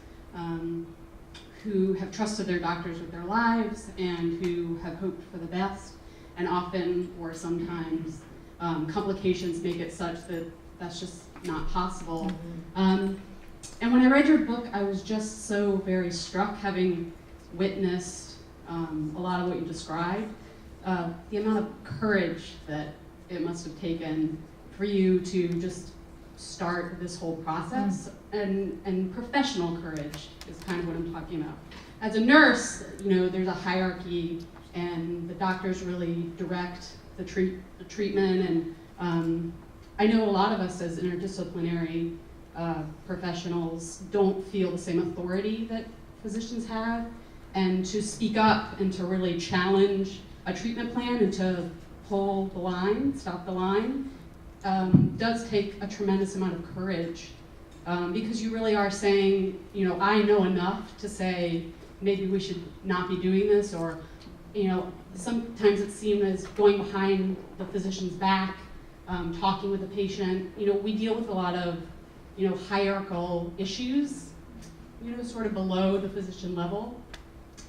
who have trusted their doctors with their lives and who have hoped for the best. And often, or sometimes, complications make it such that that's just not possible. And when I read your book, I was just so very struck, having witnessed a lot of what you described, the amount of courage that it must have taken for you to just start this whole process, and professional courage is kind of what I'm talking about. As a nurse, you know, there's a hierarchy, and the doctors really direct the treatment, and I know a lot of us as interdisciplinary professionals don't feel the same authority that physicians have, and to speak up and to really challenge a treatment plan and to pull the line, stop the line, does take a tremendous amount of courage, because you really are saying, you know, I know enough to say maybe we should not be doing this, or, you know, sometimes it's seen as going behind the physician's back, talking with the patient. You know, we deal with a lot of, you know, hierarchical issues, you know, sort of below the physician level.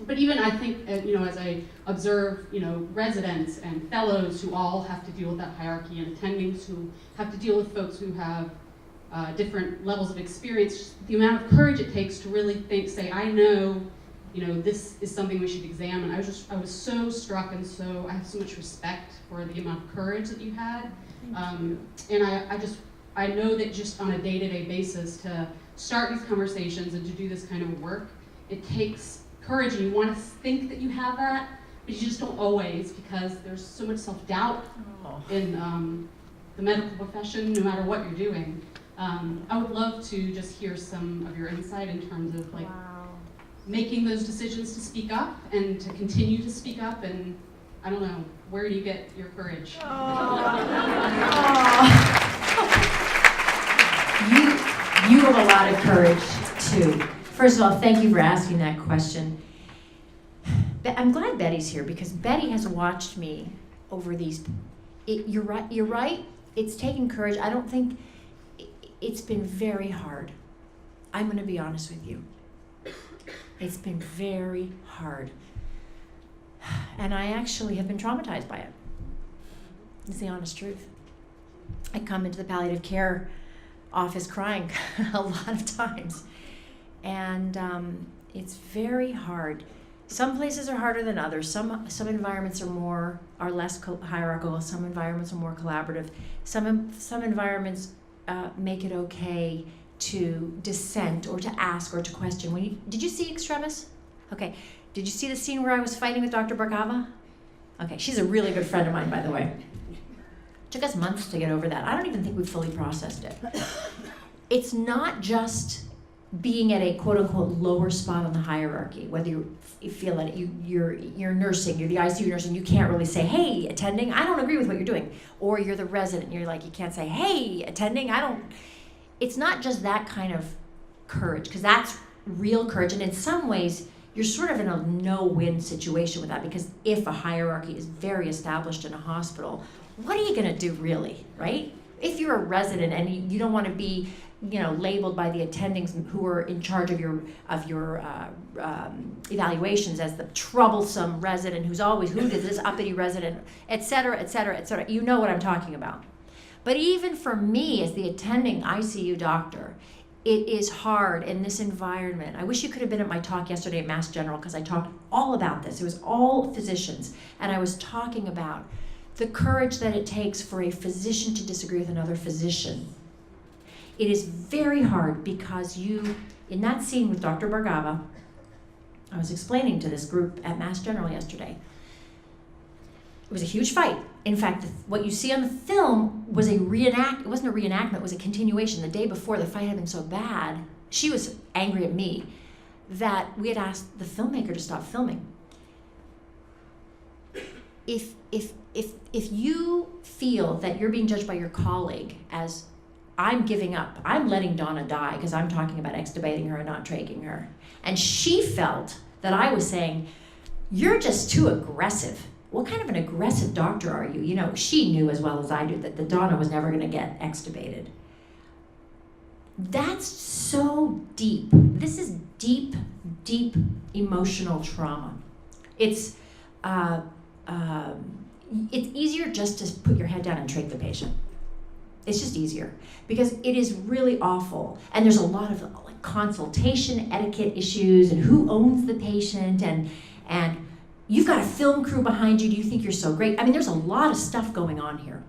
But even I think, you know, as I observe, you know, residents and fellows who all have to deal with that hierarchy, and attendings who have to deal with folks who have different levels of experience, the amount of courage it takes to really think, say, I know, you know, this is something we should examine. I was so struck, and so I have so much respect for the amount of courage that you had. And I know that just on a day-to-day basis to start these conversations and to do this kind of work, it takes courage, and you want to think that you have that, but you just don't always, because there's so much self-doubt in the medical profession, no matter what you're doing. I would love to just hear some of your insight in terms of like making those decisions to speak up and to continue to speak up, and I don't know, where do you get your courage? You have a lot of courage too. First of all, thank you for asking that question. I'm glad Betty's here, because Betty has watched me over these. You're right. It's taken courage. I don't think it's been very hard. I'm going to be honest with you. It's been very hard. And I actually have been traumatized by it. It's the honest truth. I come into the palliative care office crying a lot of times. And it's very hard. Some places are harder than others. Some environments are less hierarchical. Some environments are more collaborative. Some environments make it okay to dissent or to ask or to question. Did you see Extremis? Okay. Did you see the scene where I was fighting with Dr. Bargava? Okay, she's a really good friend of mine, by the way. It took us months to get over that. I don't even think we fully processed it. It's not just being at a quote-unquote lower spot on the hierarchy, whether you feel that you're nursing, you're the ICU nurse, and you can't really say, hey, attending, I don't agree with what you're doing. Or you're the resident, and you're like, you can't say, hey, attending, it's not just that kind of courage, because that's real courage, and in some ways, you're sort of in a no-win situation with that, because if a hierarchy is very established in a hospital, what are you gonna do really, right? If you're a resident and you don't want to be, you know, labeled by the attendings who are in charge of your evaluations as the troublesome resident who's always, who is this uppity resident, et cetera, et cetera, et cetera. You know what I'm talking about. But even for me as the attending ICU doctor, it is hard in this environment. I wish you could have been at my talk yesterday at Mass General, because I talked all about this. It was all physicians, and I was talking about the courage that it takes for a physician to disagree with another physician. It is very hard, because in that scene with Dr. Bargava, I was explaining to this group at Mass General yesterday, it was a huge fight. In fact, what you see on the film was it wasn't a reenactment, it was a continuation. The day before, the fight had been so bad, she was angry at me, that we had asked the filmmaker to stop filming. if you feel that you're being judged by your colleague as, I'm giving up, I'm letting Donna die because I'm talking about extubating her and not tracheing her, and she felt that I was saying, you're just too aggressive. What kind of an aggressive doctor are you? You know, she knew as well as I do that the Donna was never going to get extubated. That's so deep. This is deep, deep emotional trauma. It's easier just to put your head down and trach the patient. It's just easier because it is really awful. And there's a lot of like consultation etiquette issues and who owns the patient, and you've got a film crew behind you. Do you think you're so great? I mean, there's a lot of stuff going on here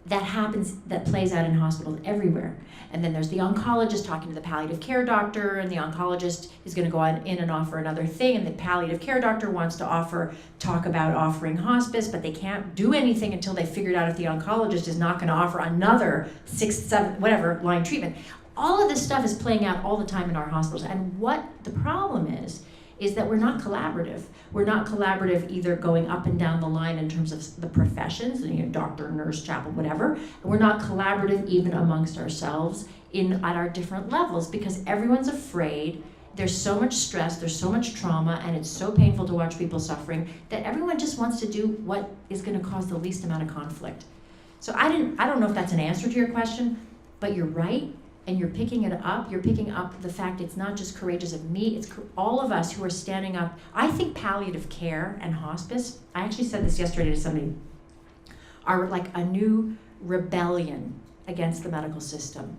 that happens, that plays out in hospitals everywhere. And then there's the oncologist talking to the palliative care doctor, and the oncologist is going to go on in and offer another thing, and the palliative care doctor wants to talk about offering hospice, but they can't do anything until they figured out if the oncologist is not going to offer another 6, 7, whatever line treatment. All of this stuff is playing out all the time in our hospitals, and what the problem is that we're not collaborative. We're not collaborative either going up and down the line in terms of the professions, you know, doctor, nurse, chaplain, whatever. We're not collaborative even amongst ourselves at our different levels because everyone's afraid. There's so much stress, there's so much trauma, and it's so painful to watch people suffering that everyone just wants to do what is going to cause the least amount of conflict. So I don't know if that's an answer to your question, but you're right. And you're picking it up, you're picking up the fact it's not just courageous of me, it's all of us who are standing up. I think palliative care and hospice, I actually said this yesterday to somebody, are like a new rebellion against the medical system.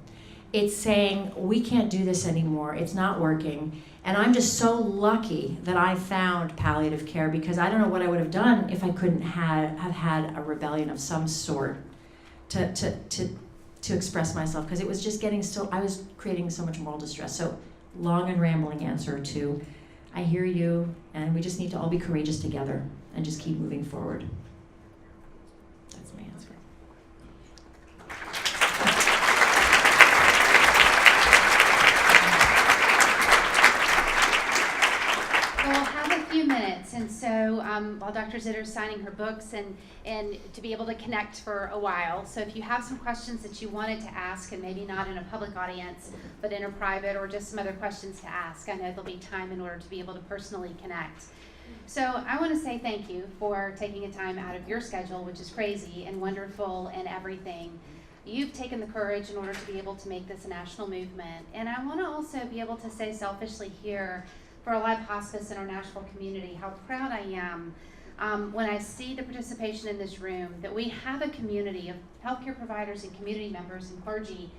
It's saying, we can't do this anymore, it's not working. And I'm just so lucky that I found palliative care because I don't know what I would have done if I couldn't have had a rebellion of some sort to express myself, because it was just I was creating so much moral distress. So long and rambling answer to, I hear you, and we just need to all be courageous together and just keep moving forward. That's my answer. We'll have a few minutes, and so while Dr. Zitter is signing her books and to be able to connect for a while. So if you have some questions that you wanted to ask, and maybe not in a public audience, but in a private, or just some other questions to ask, I know there'll be time in order to be able to personally connect. So I want to say thank you for taking a time out of your schedule, which is crazy and wonderful and everything. You've taken the courage in order to be able to make this a national movement. And I want to also be able to say selfishly here, for Alive Hospice in our national community, how proud I am when I see the participation in this room, that we have a community of healthcare providers and community members and clergy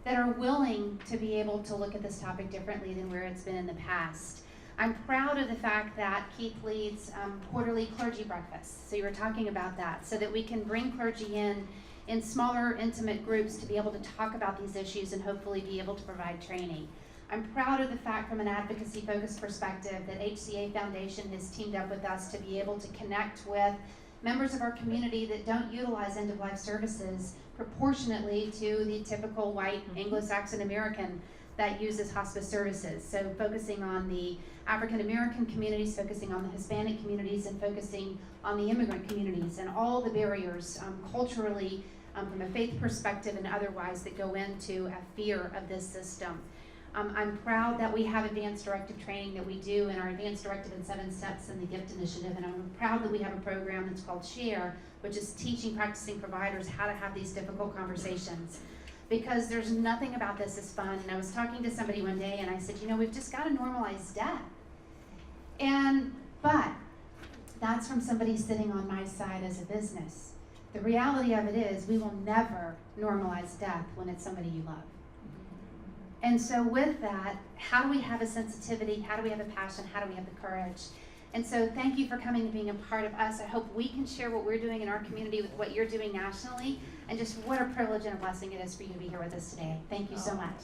that are willing to be able to look at this topic differently than where it's been in the past. I'm proud of the fact that Keith leads quarterly clergy breakfasts. So you were talking about that, so that we can bring clergy in smaller, intimate groups to be able to talk about these issues and hopefully be able to provide training. I'm proud of the fact, from an advocacy-focused perspective, that HCA Foundation has teamed up with us to be able to connect with members of our community that don't utilize end-of-life services proportionately to the typical white Anglo-Saxon American that uses hospice services. So focusing on the African-American communities, focusing on the Hispanic communities, and focusing on the immigrant communities and all the barriers culturally, from a faith perspective and otherwise, that go into a fear of this system. I'm proud that we have advanced directive training that we do in our advanced directive in 7 steps in the GIFT initiative, and I'm proud that we have a program that's called SHARE, which is teaching practicing providers how to have these difficult conversations. Because there's nothing about this is fun. And I was talking to somebody one day and I said, you know, we've just got to normalize death. But that's from somebody sitting on my side as a business. The reality of it is we will never normalize death when it's somebody you love. And so with that, how do we have a sensitivity? How do we have a passion? How do we have the courage? And so thank you for coming and being a part of us. I hope we can share what we're doing in our community with what you're doing nationally, and just what a privilege and a blessing it is for you to be here with us today. Thank you so much.